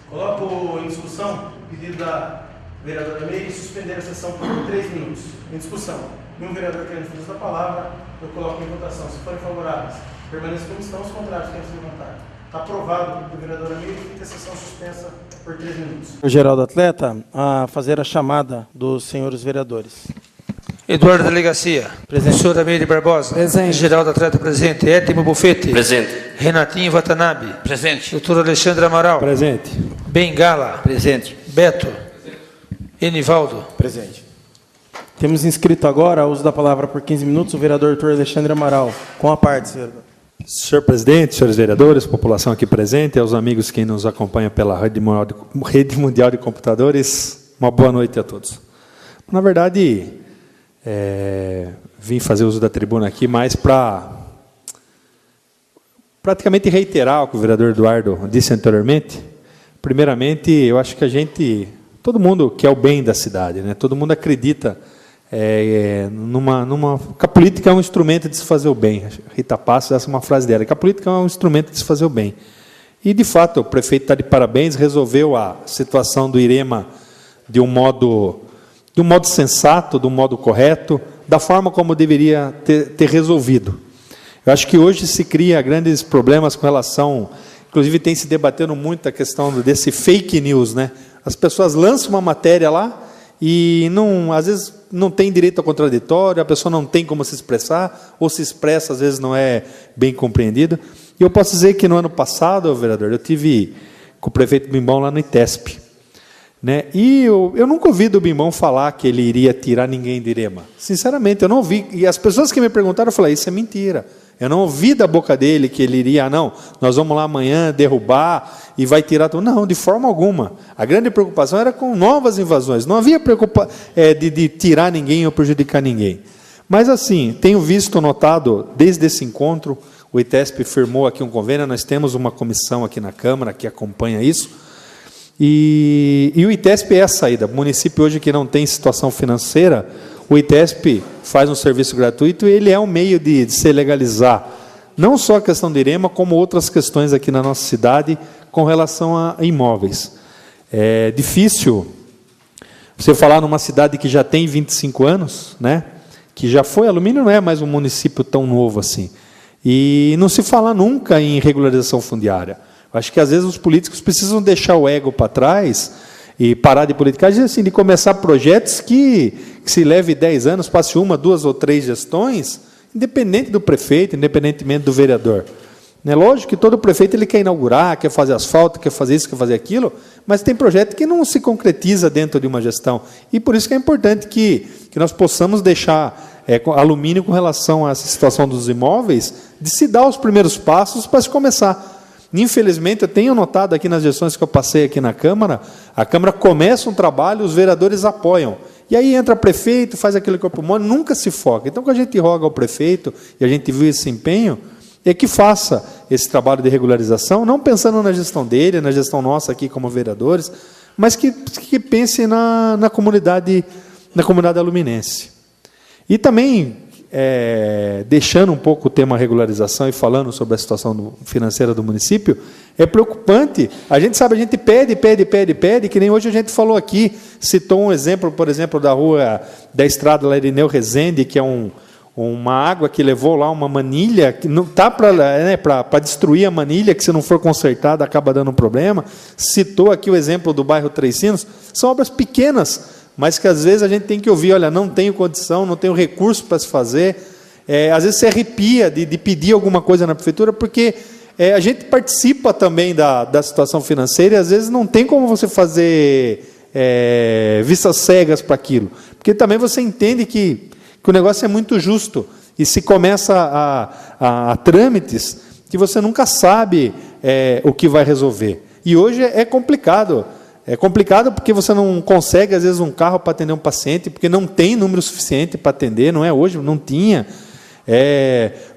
Coloco em discussão o pedido da vereadora Meire de suspender a sessão por 3 minutos. Em discussão. Nenhum vereador querendo fazer uso da palavra, eu coloco em votação. Se forem favoráveis, permaneçam como estão, os contrários querem se levantar. Está aprovado o pedido da vereadora Meire, fica a sessão suspensa por 3 minutos. O Geraldo Atleta, a fazer a chamada dos senhores vereadores. Eduardo Delegacia. Presente. Senhora Meire Barbosa. Presente. Geraldo Atleta, presente. Edmo Bufete. Presente. Renatinho Watanabe. Presente. Doutor Alexandre Amaral. Presente. Bengala. Presente. Beto. Enivaldo. Presente. Temos inscrito agora o uso da palavra por 15 minutos o vereador doutor Alexandre Amaral. Com a parte, senhor. Senhor presidente, senhores vereadores, população aqui presente, aos amigos que nos acompanham pela Rede Mundial de Computadores, uma boa noite a todos. Na verdade, vim fazer uso da tribuna aqui mais para praticamente reiterar o que o vereador Eduardo disse anteriormente. Primeiramente, eu acho que todo mundo quer o bem da cidade, né? Todo mundo acredita que a política é um instrumento de se fazer o bem. Rita Passos, essa é uma frase dela, que a política é um instrumento de se fazer o bem. E, de fato, o prefeito está de parabéns, resolveu a situação do Irema de um modo sensato, de um modo correto, da forma como deveria ter resolvido. Eu acho que hoje se cria grandes problemas com relação, inclusive tem se debatendo muito a questão desse fake news, né? As pessoas lançam uma matéria lá e às vezes não tem direito ao contraditório, a pessoa não tem como se expressar, ou se expressa, às vezes não é bem compreendido. E eu posso dizer que no ano passado, vereador, eu tive com o prefeito Bimbão lá no ITESP, né? E eu nunca ouvi do Bimbão falar que ele iria tirar ninguém de Irema. Sinceramente, eu não ouvi. E as pessoas que me perguntaram, eu falei, isso é mentira. Eu não ouvi da boca dele que ele iria, não, nós vamos lá amanhã derrubar e vai tirar tudo. Não, de forma alguma. A grande preocupação era com novas invasões. Não havia preocupação de tirar ninguém ou prejudicar ninguém. Mas, assim, tenho notado, desde esse encontro, o ITESP firmou aqui um convênio, nós temos uma comissão aqui na Câmara que acompanha isso, e o ITESP é a saída. O município hoje que não tem situação financeira, o ITESP faz um serviço gratuito e ele é um meio de se legalizar não só a questão do IREMA, como outras questões aqui na nossa cidade com relação a imóveis. É difícil você falar numa cidade que já tem 25 anos, né? Que já foi, Alumínio não é mais um município tão novo assim. E não se fala nunca em regularização fundiária. Acho que às vezes os políticos precisam deixar o ego para trás e parar de politicagem, assim, de começar projetos que se leve 10 anos, passe 1, 2 ou 3 gestões, independente do prefeito, independentemente do vereador. É lógico que todo prefeito ele quer inaugurar, quer fazer asfalto, quer fazer isso, quer fazer aquilo, mas tem projeto que não se concretiza dentro de uma gestão. E por isso que é importante que nós possamos deixar Alumínio com relação a essa situação dos imóveis, de se dar os primeiros passos para se começar. Infelizmente, eu tenho notado aqui nas gestões que eu passei aqui na Câmara, a Câmara começa um trabalho, os vereadores apoiam. E aí entra prefeito, faz aquele corpo humano, nunca se foca. Então, quando a gente roga ao prefeito, e a gente viu esse empenho, é que faça esse trabalho de regularização, não pensando na gestão dele, na gestão nossa aqui como vereadores, mas que pense na comunidade aluminense. E também, deixando um pouco o tema regularização e falando sobre a situação financeira do município, é preocupante. A gente sabe, a gente pede, que nem hoje a gente falou aqui, citou um exemplo, por exemplo, da rua, da estrada lá Irineu Rezende, que é uma água que levou lá uma manilha, que não está para destruir a manilha, que se não for consertada acaba dando um problema. Citou aqui o exemplo do bairro Três Sinos. São obras pequenas, mas que às vezes a gente tem que ouvir, olha, não tenho condição, não tenho recurso para se fazer. Às vezes se arrepia de pedir alguma coisa na prefeitura, porque a gente participa também da situação financeira e às vezes não tem como você fazer vistas cegas para aquilo. Porque também você entende que o negócio é muito justo e se começa a trâmites que você nunca sabe o que vai resolver. E hoje é complicado. É complicado porque você não consegue, às vezes, um carro para atender um paciente, porque não tem número suficiente para atender, não é hoje, não tinha.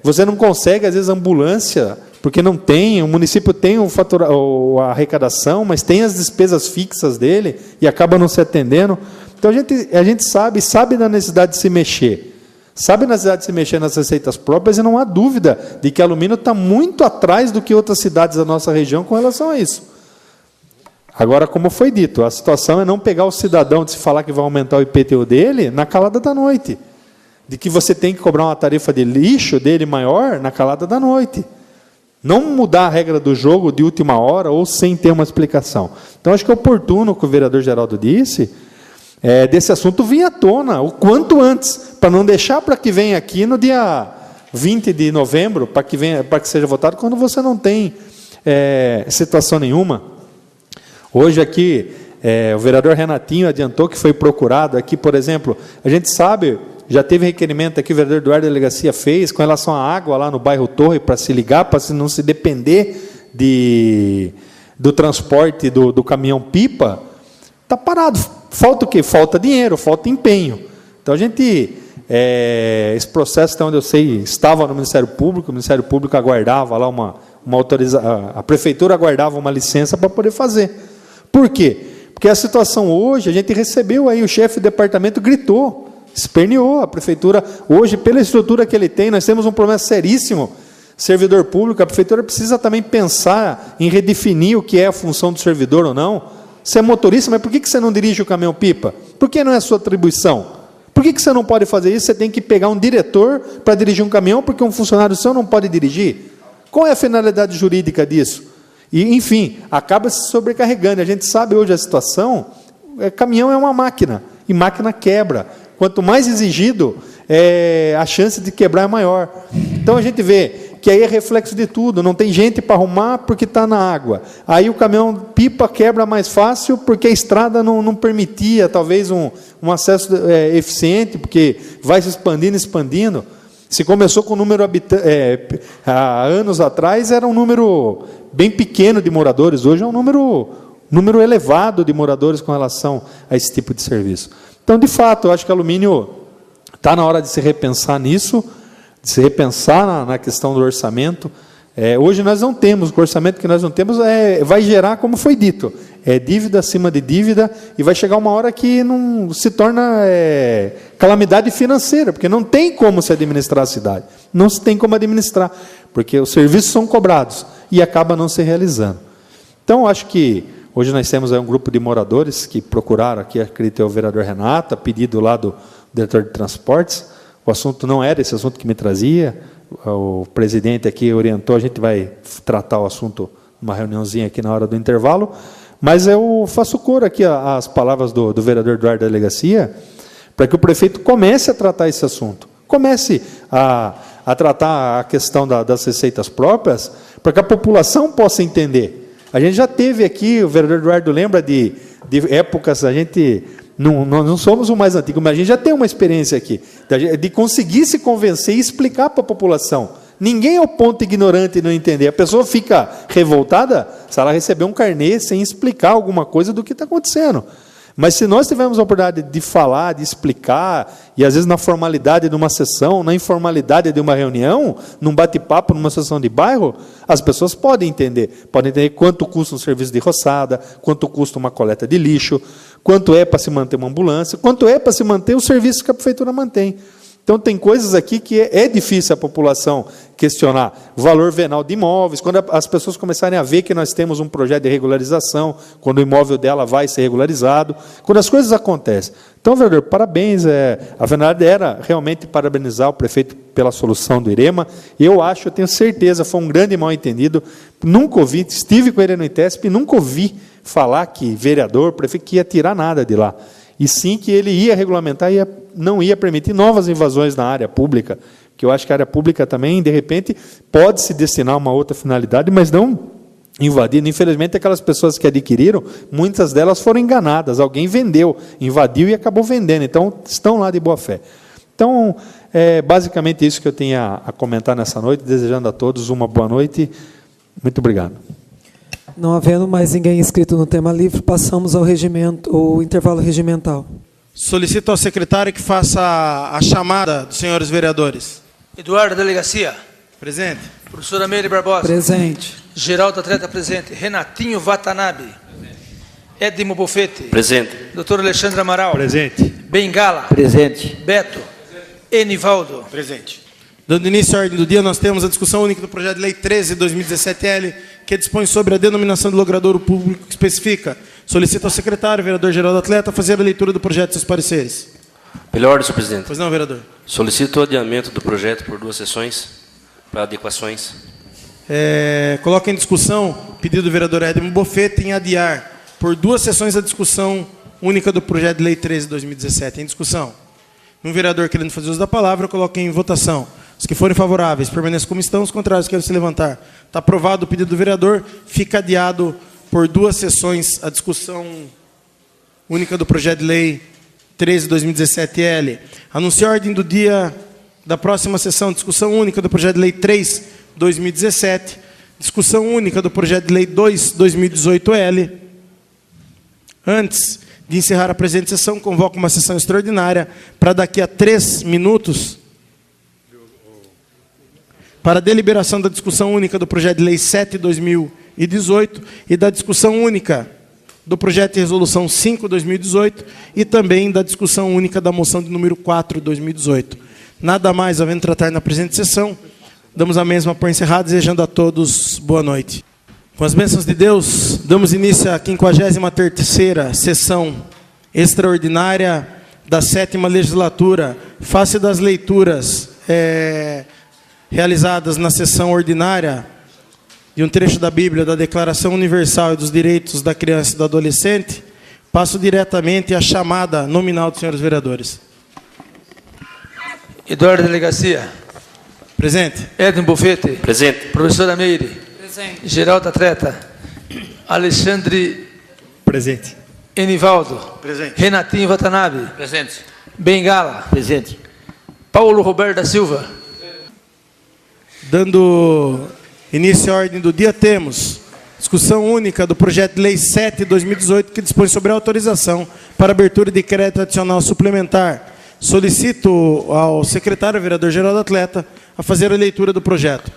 Você não consegue, às vezes, ambulância, porque não tem, o município tem a arrecadação, mas tem as despesas fixas dele e acaba não se atendendo. Então, a gente sabe da necessidade de se mexer. Sabe da necessidade de se mexer nas receitas próprias e não há dúvida de que Alumínio está muito atrás do que outras cidades da nossa região com relação a isso. Agora, como foi dito, a situação é não pegar o cidadão de se falar que vai aumentar o IPTU dele na calada da noite. De que você tem que cobrar uma tarifa de lixo dele maior na calada da noite. Não mudar a regra do jogo de última hora ou sem ter uma explicação. Então, acho que é oportuno o que o vereador Geraldo disse, desse assunto vir à tona o quanto antes, para não deixar para que venha aqui no dia 20 de novembro, para que seja votado, quando você não tem situação nenhuma. Hoje aqui, o vereador Renatinho adiantou que foi procurado aqui, por exemplo, a gente sabe, já teve requerimento aqui, o vereador Eduardo Delegacia fez, com relação à água lá no bairro Torre, para se ligar, para não se depender do transporte do caminhão-pipa, está parado. Falta o quê? Falta dinheiro, falta empenho. Então, a gente, esse processo, até onde eu sei, estava no Ministério Público, o Ministério Público aguardava lá uma autorização, a Prefeitura aguardava uma licença para poder fazer. Por quê? Porque a situação hoje, a gente recebeu aí, o chefe do departamento gritou, esperneou a prefeitura. Hoje, pela estrutura que ele tem, nós temos um problema seríssimo. Servidor público, a prefeitura precisa também pensar em redefinir o que é a função do servidor ou não. Você é motorista, mas por que você não dirige o caminhão-pipa? Por que não é a sua atribuição? Por que você não pode fazer isso? Você tem que pegar um diretor para dirigir um caminhão, porque um funcionário seu não pode dirigir? Qual é a finalidade jurídica disso? E, enfim, acaba se sobrecarregando. A gente sabe hoje a situação, caminhão é uma máquina, e máquina quebra. Quanto mais exigido, a chance de quebrar é maior. Então, a gente vê que aí é reflexo de tudo. Não tem gente para arrumar porque está na água. Aí o caminhão-pipa quebra mais fácil porque a estrada não permitia, talvez, um acesso eficiente, porque vai se expandindo. Se começou com um número há anos atrás, era um número bem pequeno de moradores. Hoje é um número elevado de moradores com relação a esse tipo de serviço. Então, de fato, eu acho que Alumínio está na hora de se repensar nisso, de se repensar na questão do orçamento. Hoje nós não temos, o orçamento que nós não temos vai gerar, como foi dito, dívida acima de dívida, e vai chegar uma hora que não se torna calamidade financeira, porque não tem como se administrar a cidade, não se tem como administrar, porque os serviços são cobrados e acaba não se realizando. Então, acho que hoje nós temos aí um grupo de moradores que procuraram aqui, acredito, o vereador Renata, pedido lá do diretor de transportes. O assunto não era esse assunto que me trazia, o presidente aqui orientou, a gente vai tratar o assunto numa reuniãozinha aqui na hora do intervalo, mas eu faço coro aqui às palavras do vereador Eduardo da Delegacia, para que o prefeito comece a tratar esse assunto, comece a tratar a questão das receitas próprias, para que a população possa entender. A gente já teve aqui, o vereador Eduardo lembra de épocas, a gente... Nós não somos o mais antigo, mas a gente já tem uma experiência aqui, de conseguir se convencer e explicar para a população. Ninguém é o ponto ignorante e não entender. A pessoa fica revoltada se ela receber um carnê sem explicar alguma coisa do que está acontecendo. Mas se nós tivermos a oportunidade de falar, de explicar, e às vezes na formalidade de uma sessão, na informalidade de uma reunião, num bate-papo, numa sessão de bairro, as pessoas podem entender quanto custa um serviço de roçada, quanto custa uma coleta de lixo, quanto é para se manter uma ambulância, quanto é para se manter o serviço que a prefeitura mantém. Então, tem coisas aqui que é difícil a população questionar. O valor venal de imóveis, quando as pessoas começarem a ver que nós temos um projeto de regularização, quando o imóvel dela vai ser regularizado, quando as coisas acontecem. Então, vereador, parabéns. A verdade era realmente parabenizar o prefeito pela solução do IREMA. Eu tenho certeza, foi um grande mal-entendido. Nunca ouvi, estive com ele no ITESP, nunca ouvi falar que vereador, prefeito, que ia tirar nada de lá. E sim que ele ia regulamentar e não ia permitir novas invasões na área pública, que eu acho que a área pública também, de repente, pode se destinar a uma outra finalidade, mas não invadir. Infelizmente, aquelas pessoas que adquiriram, muitas delas foram enganadas, alguém vendeu, invadiu e acabou vendendo, então estão lá de boa fé. Então, é basicamente isso que eu tenho a comentar nessa noite, desejando a todos uma boa noite. Muito obrigado. Não havendo mais ninguém inscrito no tema livre, passamos ao intervalo regimental. Solicito ao secretário que faça a chamada dos senhores vereadores. Eduardo da Delegacia. Presente. Professora Meire Barbosa. Presente. Geraldo Atleta presente. Renatinho Watanabe. Edmo Bofete. Presente. Doutor Alexandre Amaral. Presente. Bengala. Presente. Beto. Enivaldo. Presente. Dando início à ordem do dia, nós temos a discussão única do projeto de lei 13/2017L, que dispõe sobre a denominação de logradouro público que especifica. Solicito ao secretário, vereador Geraldo Atleta, fazer a leitura do projeto e seus pareceres. Pela ordem, senhor presidente. Pois não, vereador. Solicito o adiamento do projeto por 2 sessões, para adequações. Coloca em discussão o pedido do vereador Edmo Bofete em adiar por 2 sessões a discussão única do projeto de lei 13/2017. Em discussão. Um vereador querendo fazer uso da palavra, eu coloco em votação. Os que forem favoráveis, permaneçam como estão. Os contrários, querem se levantar. Está aprovado o pedido do vereador. Fica adiado por 2 sessões a discussão única do projeto de lei 13/2017L. Anuncio a ordem do dia da próxima sessão. Discussão única do projeto de lei 3/2017. Discussão única do projeto de lei 2/2018L. Antes de encerrar a presente sessão, convoco uma sessão extraordinária para daqui a 3 minutos, para a deliberação da discussão única do projeto de lei 7/2018 e da discussão única do projeto de resolução 5/2018 e também da discussão única da moção de número 4/2018. Nada mais havendo tratar na presente sessão, damos a mesma por encerrada, desejando a todos boa noite. Com as bênçãos de Deus, damos início à 53ª sessão extraordinária da 7ª legislatura. Face das leituras realizadas na sessão ordinária de um trecho da Bíblia, da Declaração Universal e dos Direitos da Criança e do Adolescente, passo diretamente à chamada nominal dos senhores vereadores. Eduardo da Delegacia. Presente. Edmo Bofete. Presente. Professora Meire. Presente. Geraldo Atleta. Alexandre. Presente. Enivaldo. Presente. Renatinho Watanabe. Presente. Bengala. Presente. Paulo Roberto da Silva. Dando início à ordem do dia, temos discussão única do projeto de lei 7/2018, que dispõe sobre a autorização para abertura de crédito adicional suplementar. Solicito ao secretário, vereador Geraldo Atleta, a fazer a leitura do projeto.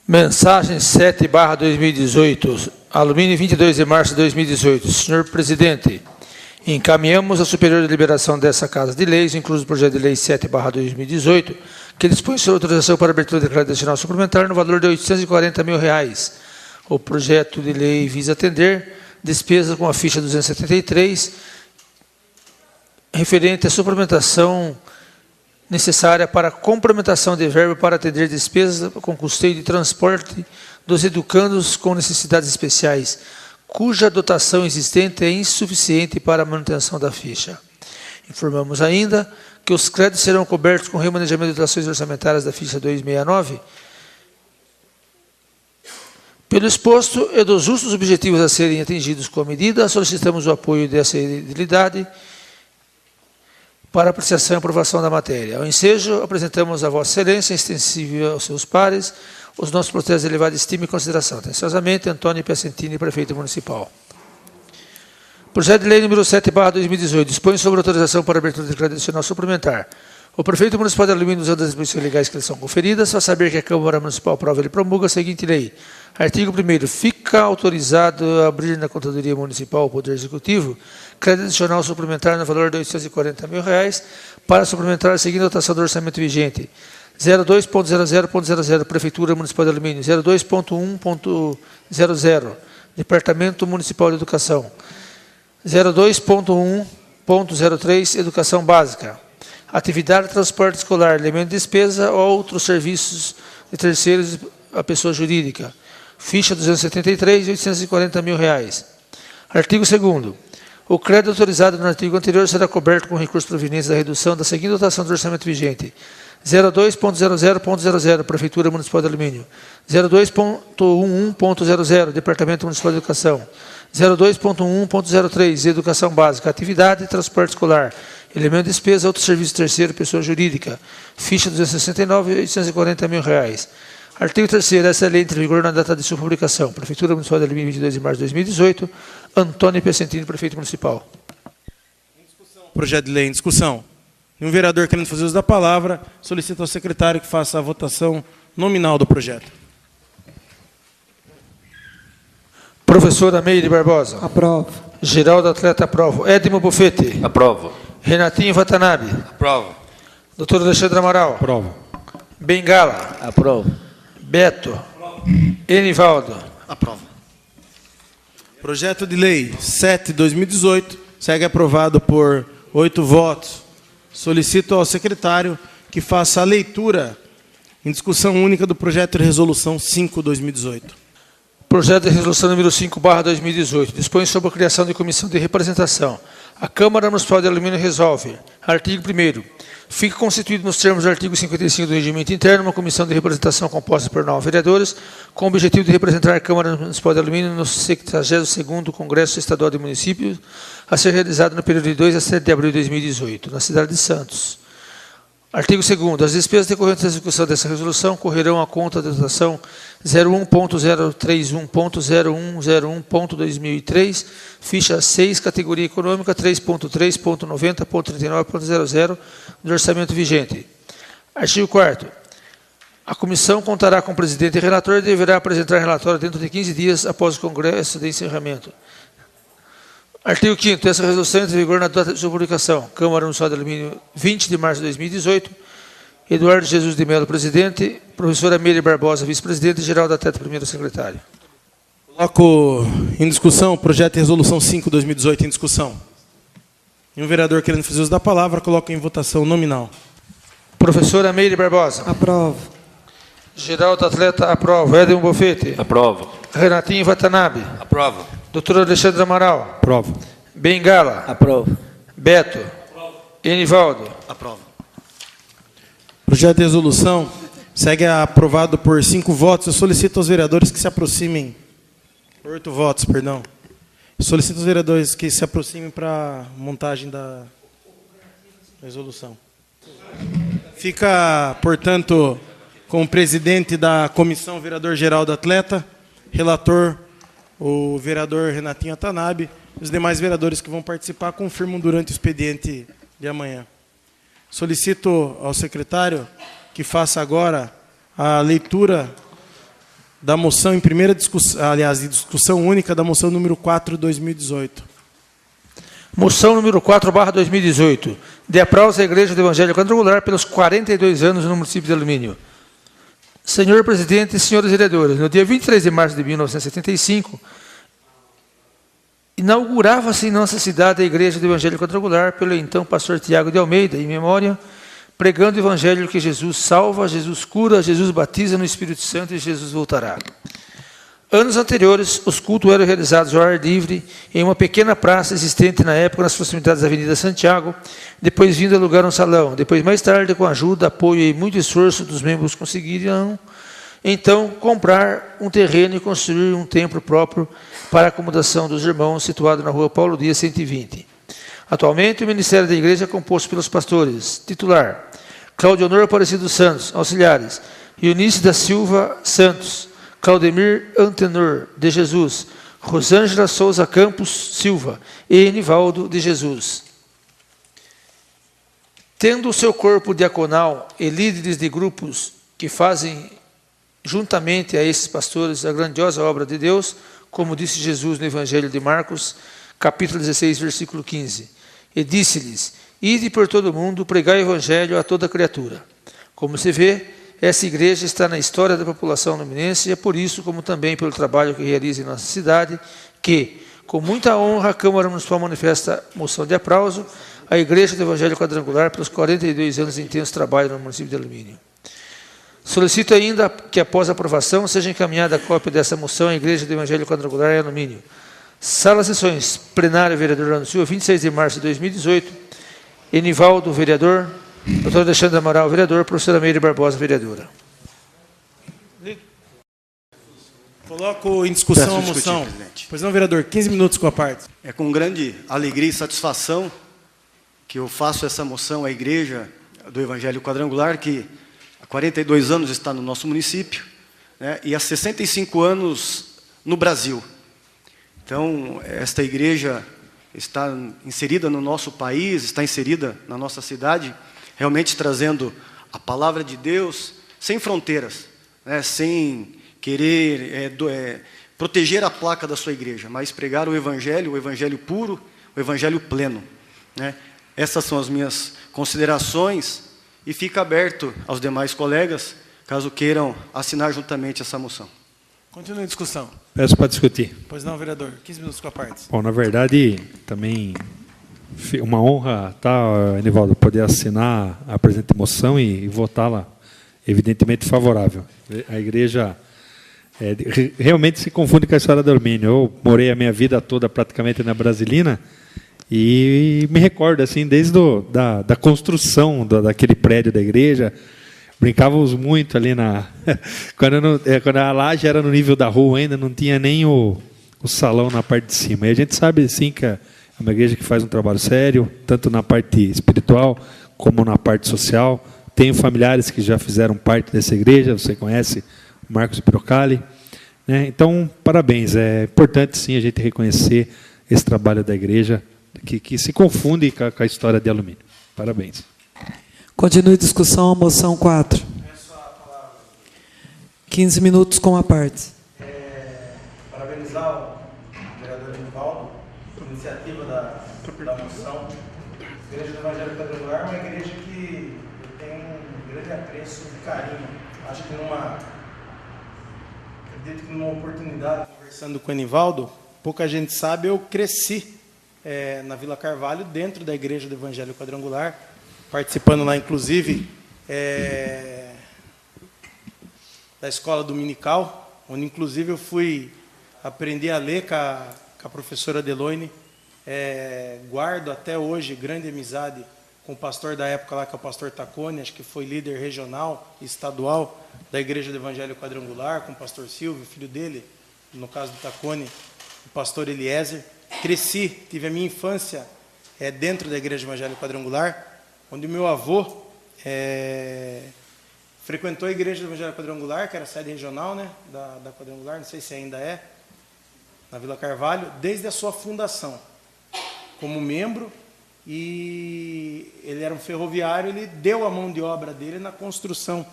Mensagem 7/2018, alumínio 22 de março de 2018. Senhor presidente, encaminhamos à superior deliberação dessa Casa de Leis, incluso o projeto de lei 7/2018, que dispõe sobre autorização para abertura de declaração adicional suplementar no valor de R$ 840 mil. O projeto de lei visa atender despesas com a ficha 273, referente à suplementação necessária para a complementação de verba para atender despesas com custeio de transporte dos educandos com necessidades especiais, cuja dotação existente é insuficiente para a manutenção da ficha. Informamos ainda que os créditos serão cobertos com remanejamento de dotações orçamentárias da ficha 269. Pelo exposto e dos justos objetivos a serem atingidos com a medida, solicitamos o apoio dessa edilidade para apreciação e aprovação da matéria. Ao ensejo, apresentamos a Vossa Excelência, extensível aos seus pares, os nossos protestos de elevada estima e consideração. Atenciosamente, Antônio Piacentini, Prefeito Municipal. Projeto de Lei número 7/2018, dispõe sobre autorização para abertura de declaração adicional suplementar. O Prefeito Municipal de Alumínio, usando as atribuições legais que lhe são conferidas, faz saber que a Câmara Municipal aprova e promulga a seguinte lei. Artigo 1º. Fica autorizado a abrir na Contadoria Municipal, o Poder Executivo, crédito adicional suplementar no valor de R$ 840 mil para suplementar a seguinte dotação do orçamento vigente. 02.00.00, Prefeitura Municipal de Alumínio. 02.1.00, Departamento Municipal de Educação. 02.1.03, Educação Básica. Atividade de transporte escolar, elemento de despesa ou outros serviços de terceiros à pessoa jurídica. Ficha 273, R$ 840 mil. Artigo 2º. O crédito autorizado no artigo anterior será coberto com recursos provenientes da redução da seguinte dotação do orçamento vigente. 02.00.00, Prefeitura Municipal de Alumínio. 02.11.00, Departamento Municipal de Educação. 02.1.03, Educação Básica, Atividade de Transporte Escolar, Elemento de Despesa, Outro Serviço Terceiro, Pessoa Jurídica, Ficha 269, R$ 840 mil. Artigo 3º, essa lei entra em vigor na data de sua publicação. Prefeitura Municipal de Alumínio, 22 de março de 2018, Antônio Piacentini, Prefeito Municipal. Projeto de lei em discussão. Um vereador querendo fazer uso da palavra, solicita ao secretário que faça a votação nominal do projeto. Professora Meire Barbosa. Aprovo. Geraldo Atleta, aprovo. Edmo Bufete. Aprovo. Renatinho Watanabe. Aprovo. Doutor Alexandre Amaral. Aprovo. Bengala. Aprovo. Beto. Enivaldo. Aprovo. Projeto de lei 7/2018 segue aprovado por 8 votos. Solicito ao secretário que faça a leitura em discussão única do projeto de resolução 5/2018. Projeto de resolução número 5/2018. Dispõe sobre a criação de comissão de representação. A Câmara Municipal de Alumínio resolve. Artigo 1º. Fica constituído nos termos do artigo 55 do Regimento Interno uma comissão de representação composta por 9 vereadores, com o objetivo de representar a Câmara Municipal de Alumínio no 62º Congresso Estadual de Municípios, a ser realizado no período de 2 a 7 de abril de 2018, na cidade de Santos. Artigo 2º. As despesas decorrentes da execução dessa resolução correrão à conta da dotação 01.031.0101.2003, ficha 6, categoria econômica 3.3.90.39.00 do orçamento vigente. Artigo 4º. A comissão contará com o presidente e relator e deverá apresentar relatório dentro de 15 dias após o congresso de encerramento. Artigo 5º. Essa resolução entra em vigor na data de sua publicação. Câmara Municipal de Alumínio, 20 de março de 2018. Eduardo Jesus de Mello, presidente. Professora Meire Barbosa, vice-presidente. E Geraldo Atleta, primeiro secretário. Coloco em discussão o projeto de resolução 5/2018 em discussão. E um vereador querendo fazer uso da palavra, coloco em votação nominal. Professora Meire Barbosa. Aprovo. Geraldo Atleta, aprovo. Edmo Bofete. Aprovo. Renatinho Watanabe. Aprovo. Doutor Alexandre Amaral. Aprovo. Bengala. Aprovo. Beto. Enivaldo. Aprovo. Projeto de resolução segue aprovado por 5 votos. Eu solicito aos vereadores que se aproximem. Por 8 votos, perdão. Eu solicito aos vereadores que se aproximem para a montagem da resolução. Fica, portanto, com o presidente da comissão, o vereador Geraldo Atleta, relator, o vereador Renatinho Watanabe, e os demais vereadores que vão participar confirmam durante o expediente de amanhã. Solicito ao secretário que faça agora a leitura da moção em primeira discussão, aliás, de discussão única da moção número 4/2018. Moção número 4/2018. De aplauso à Igreja do Evangelho Quadrangular pelos 42 anos no município de Alumínio. Senhor presidente e senhores vereadores, no dia 23 de março de 1975, inaugurava-se em nossa cidade a Igreja do Evangelho Quadrangular pelo então pastor Tiago de Almeida, em memória, pregando o Evangelho que Jesus salva, Jesus cura, Jesus batiza no Espírito Santo e Jesus voltará. Anos anteriores, os cultos eram realizados ao ar livre em uma pequena praça existente na época nas proximidades da Avenida Santiago, depois vindo alugar um salão. Depois, mais tarde, com a ajuda, apoio e muito esforço dos membros, conseguiram, então, comprar um terreno e construir um templo próprio para a acomodação dos irmãos, situado na rua Paulo Dias, 120. Atualmente, o Ministério da Igreja é composto pelos pastores: titular, Claudionor Aparecido Santos, auxiliares, Eunice da Silva Santos, Claudemir Antenor de Jesus, Rosângela Souza Campos Silva e Enivaldo de Jesus. Tendo o seu corpo diaconal e líderes de grupos que fazem juntamente a esses pastores a grandiosa obra de Deus, como disse Jesus no Evangelho de Marcos, capítulo 16, versículo 15. E disse-lhes: ide por todo o mundo, pregai o Evangelho a toda criatura. Como se vê, essa igreja está na história da população luminense e é por isso, como também pelo trabalho que realiza em nossa cidade, que, com muita honra, a Câmara Municipal manifesta moção de aplauso à Igreja do Evangelho Quadrangular pelos 42 anos de intenso trabalho no município de Alumínio. Solicito ainda que, após a aprovação, seja encaminhada a cópia dessa moção à Igreja do Evangelho Quadrangular em Alumínio. Sala Sessões, plenário, vereador Orlando Silva, 26 de março de 2018. Enivaldo, vereador. Doutor Alexandre Amaral, vereador. Professora Meire Barbosa, vereadora. Coloco em discussão a moção. Pois não, vereador, 15 minutos com a parte. É com grande alegria e satisfação que eu faço essa moção à Igreja do Evangelho Quadrangular, que há 42 anos está no nosso município, né, e há 65 anos no Brasil. Então, esta igreja está inserida no nosso país, está inserida na nossa cidade, realmente trazendo a palavra de Deus sem fronteiras, né, sem querer proteger a placa da sua igreja, mas pregar o evangelho puro, o evangelho pleno, né. Essas são as minhas considerações e fica aberto aos demais colegas, caso queiram assinar juntamente essa moção. Continue a discussão. Peço para discutir. Pois não, vereador, 15 minutos com a parte. Bom, na verdade, também uma honra, tá, Enivaldo, poder assinar a presente moção e votá-la, evidentemente, favorável. A igreja realmente se confunde com a história do Alumínio. Eu morei a minha vida toda praticamente na Brasilina e me recordo, assim, desde da construção daquele prédio da igreja. Brincávamos muito ali quando a laje era no nível da rua ainda, não tinha nem o salão na parte de cima. E a gente sabe, sim, que é uma igreja que faz um trabalho sério, tanto na parte espiritual como na parte social. Tenho familiares que já fizeram parte dessa igreja, você conhece o Marcos Pirocali, né? Então, parabéns. É importante, sim, a gente reconhecer esse trabalho da igreja, que se confunde com a história de Alumínio. Parabéns. Continue a discussão, a moção 4. 15 minutos com a parte. Parabenizar o vereador Enivaldo por iniciativa da moção. A Igreja do Evangelho Quadrangular é uma igreja que eu tenho um grande apreço e carinho. Acho que acredito que numa oportunidade, conversando com o Enivaldo, pouca gente sabe, eu cresci na Vila Carvalho, dentro da Igreja do Evangelho Quadrangular, participando lá, inclusive, da escola dominical, onde, inclusive, eu fui aprender a ler com a professora Deloine. Guardo até hoje grande amizade com o pastor da época lá, que é o pastor Tacone, acho que foi líder regional e estadual da Igreja do Evangelho Quadrangular, com o pastor Silvio, filho dele, no caso do Tacone, o pastor Eliezer. Cresci, tive a minha infância dentro da Igreja do Evangelho Quadrangular, onde o meu avô frequentou a Igreja do Evangelho Quadrangular, que era a sede regional, né, da Quadrangular, não sei se ainda é, na Vila Carvalho, desde a sua fundação, como membro, e ele era um ferroviário, ele deu a mão de obra dele na construção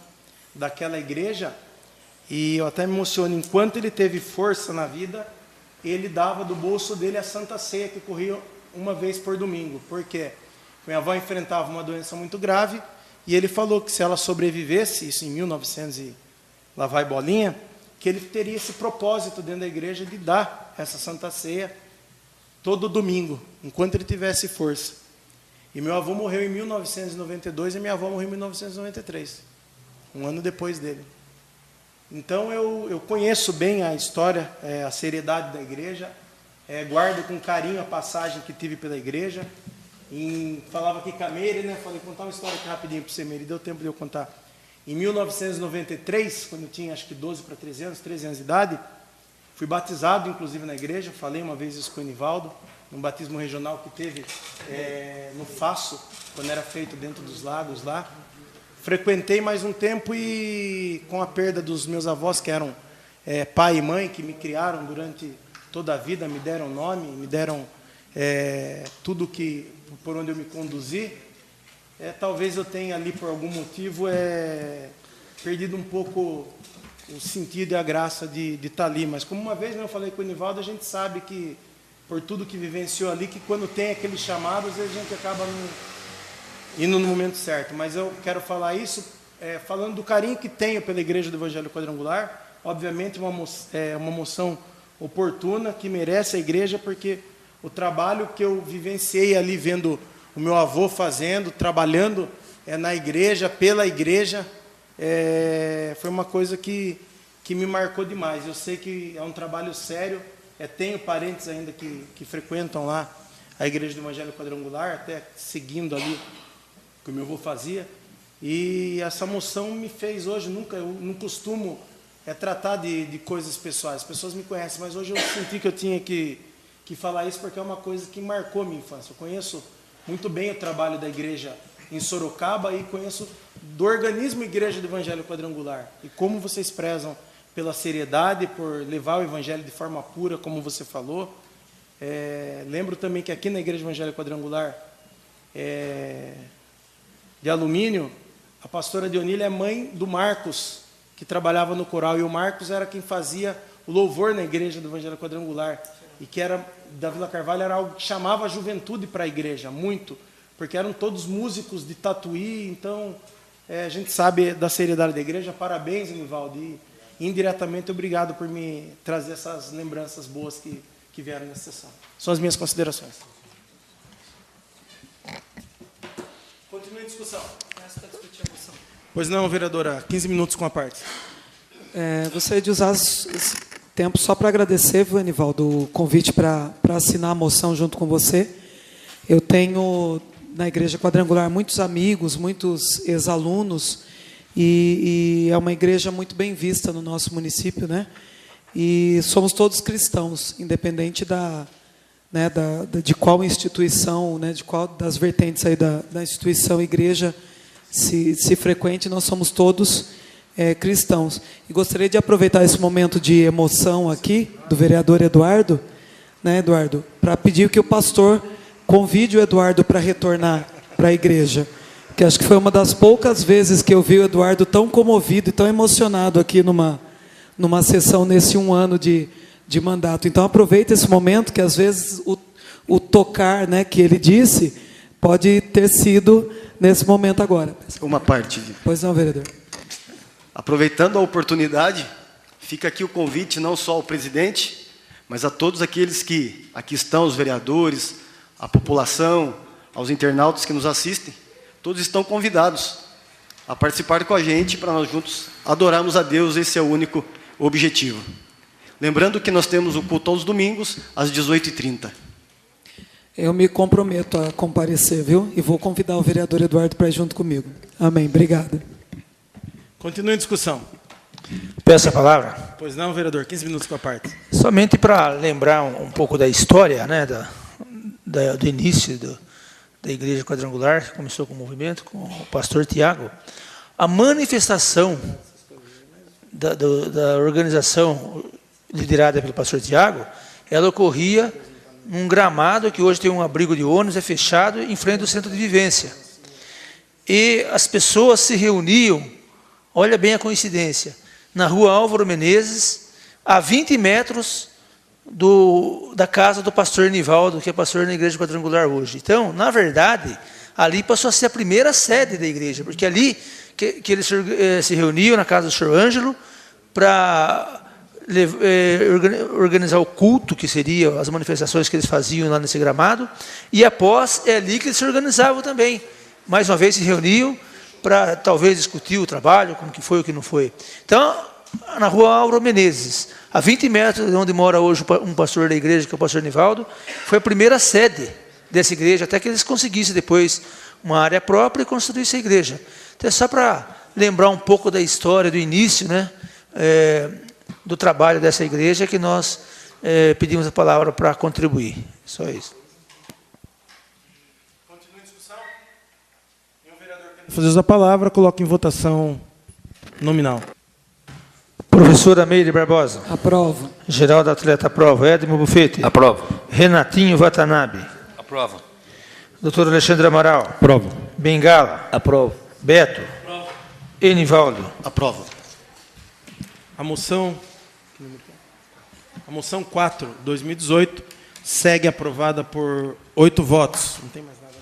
daquela igreja, E eu até me emociono, enquanto ele teve força na vida, ele dava do bolso dele a Santa Ceia, que corria uma vez por domingo. Por quê? Minha avó enfrentava uma doença muito grave, e ele falou que se ela sobrevivesse, isso em 1900 e lá vai bolinha, que ele teria esse propósito dentro da igreja de dar essa Santa Ceia todo domingo, enquanto ele tivesse força. E meu avô morreu em 1992 e minha avó morreu em 1993, um ano depois dele. Então eu conheço bem a história, a seriedade da igreja, guardo com carinho a passagem que tive pela igreja. Falava aqui com a Meire, né? Falei, contar uma história aqui rapidinho para você, Meire, deu tempo de eu contar. Em 1993, quando eu tinha acho que 12 para 13 anos de idade, fui batizado inclusive na igreja, falei uma vez isso com o Enivaldo, num batismo regional que teve no Faço, quando era feito dentro dos lagos lá. Frequentei mais um tempo e com a perda dos meus avós, que eram pai e mãe, que me criaram durante toda a vida, me deram nome, me deram tudo por onde eu me conduzi, talvez eu tenha ali, por algum motivo, perdido um pouco o sentido e a graça de estar ali. Mas como uma vez eu falei com o Enivaldo, a gente sabe que, por tudo que vivenciou ali, que quando tem aqueles chamados, a gente acaba indo no momento certo. Mas eu quero falar isso falando do carinho que tenho pela Igreja do Evangelho Quadrangular. Obviamente uma moção oportuna, que merece a igreja, porque o trabalho que eu vivenciei ali, vendo o meu avô fazendo, trabalhando na igreja, pela igreja, foi uma coisa que me marcou demais. Eu sei que é um trabalho sério, tenho parentes ainda que frequentam lá a Igreja do Evangelho Quadrangular, até seguindo ali o que o meu avô fazia, e essa moção me fez hoje, eu não costumo tratar de coisas pessoais, as pessoas me conhecem, mas hoje eu senti que eu tinha que falar isso, porque é uma coisa que marcou minha infância. Eu conheço muito bem o trabalho da igreja em Sorocaba e conheço do organismo Igreja do Evangelho Quadrangular, e como vocês prezam pela seriedade, por levar o Evangelho de forma pura, como você falou. Lembro também que aqui na Igreja do Evangelho Quadrangular de Alumínio, a pastora Dionília é mãe do Marcos, que trabalhava no coral, e o Marcos era quem fazia o louvor na Igreja do Evangelho Quadrangular, e que era da Vila Carvalho, era algo que chamava a juventude para a igreja, muito, porque eram todos músicos de Tatuí. Então a gente sabe da seriedade da igreja. Parabéns, Enivaldo, e indiretamente obrigado por me trazer essas lembranças boas que vieram nessa sessão. São as minhas considerações. Continue a discussão. Pois não, vereadora, 15 minutos com a parte. Gostaria de usar esse tempo só para agradecer, Enivaldo, o convite para assinar a moção junto com você. Eu tenho na Igreja Quadrangular muitos amigos, muitos ex-alunos, e é uma igreja muito bem vista no nosso município, né? E somos todos cristãos, independente de qual instituição, né, de qual das vertentes aí da instituição igreja se frequente, nós somos todos cristãos. E gostaria de aproveitar esse momento de emoção aqui do vereador Eduardo, né, Eduardo, para pedir que o pastor convide o Eduardo para retornar para a igreja, que acho que foi uma das poucas vezes que eu vi o Eduardo tão comovido e tão emocionado aqui numa sessão nesse 1 ano de mandato. Então aproveita esse momento, que às vezes o tocar, né, que ele disse pode ter sido nesse momento agora. Uma parte. Pois não, vereador. Aproveitando a oportunidade, fica aqui o convite não só ao presidente, mas a todos aqueles que aqui estão, os vereadores, a população, aos internautas que nos assistem. Todos estão convidados a participar com a gente para nós juntos adorarmos a Deus. Esse é o único objetivo. Lembrando que nós temos o culto aos domingos, às 18h30. Eu me comprometo a comparecer, viu? E vou convidar o vereador Eduardo para ir junto comigo. Amém. Obrigado. Continue a discussão. Peço a palavra. Pois não, vereador, 15 minutos com a parte. Somente para lembrar um pouco da história, né, do início da Igreja Quadrangular, que começou com o movimento, com o pastor Tiago. A manifestação da organização liderada pelo pastor Tiago, ela ocorria num gramado que hoje tem um abrigo de ônibus, é fechado, em frente ao centro de vivência. E as pessoas se reuniam, olha bem a coincidência, na rua Álvaro Menezes, a 20 metros da casa do pastor Nivaldo, que é pastor na igreja quadrangular hoje. Então, na verdade, ali passou a ser a primeira sede da igreja, porque ali que eles se reuniam na casa do senhor Ângelo para organizar o culto, que seria as manifestações que eles faziam lá nesse gramado, e após é ali que eles se organizavam também. Mais uma vez se reuniam para talvez discutir o trabalho, como que foi, o que não foi. Então, na rua Álvaro Menezes, a 20 metros de onde mora hoje um pastor da igreja, que é o pastor Nivaldo, foi a primeira sede dessa igreja, até que eles conseguissem depois uma área própria e construíssem a igreja. Então, é só para lembrar um pouco da história, do início, né, do trabalho dessa igreja, que nós pedimos a palavra para contribuir. Só isso. Continua a discussão? Nenhum vereador quer fazer uso da palavra, coloco em votação nominal. Professora Meire Barbosa. Aprovo. Geraldo Atleta, aprova. Edmo Bufete. Aprovo. Renatinho Watanabe. Aprovo. Doutor Alexandre Amaral. Aprovo. Bengala. Aprovo. Beto. Aprovo. Enivaldo. Aprovo. A moção 4, 2018, segue aprovada por 8 votos. Não tem mais nada, né?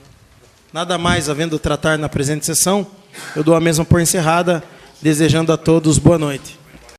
Nada mais havendo tratar na presente sessão, eu dou a mesma por encerrada, desejando a todos boa noite.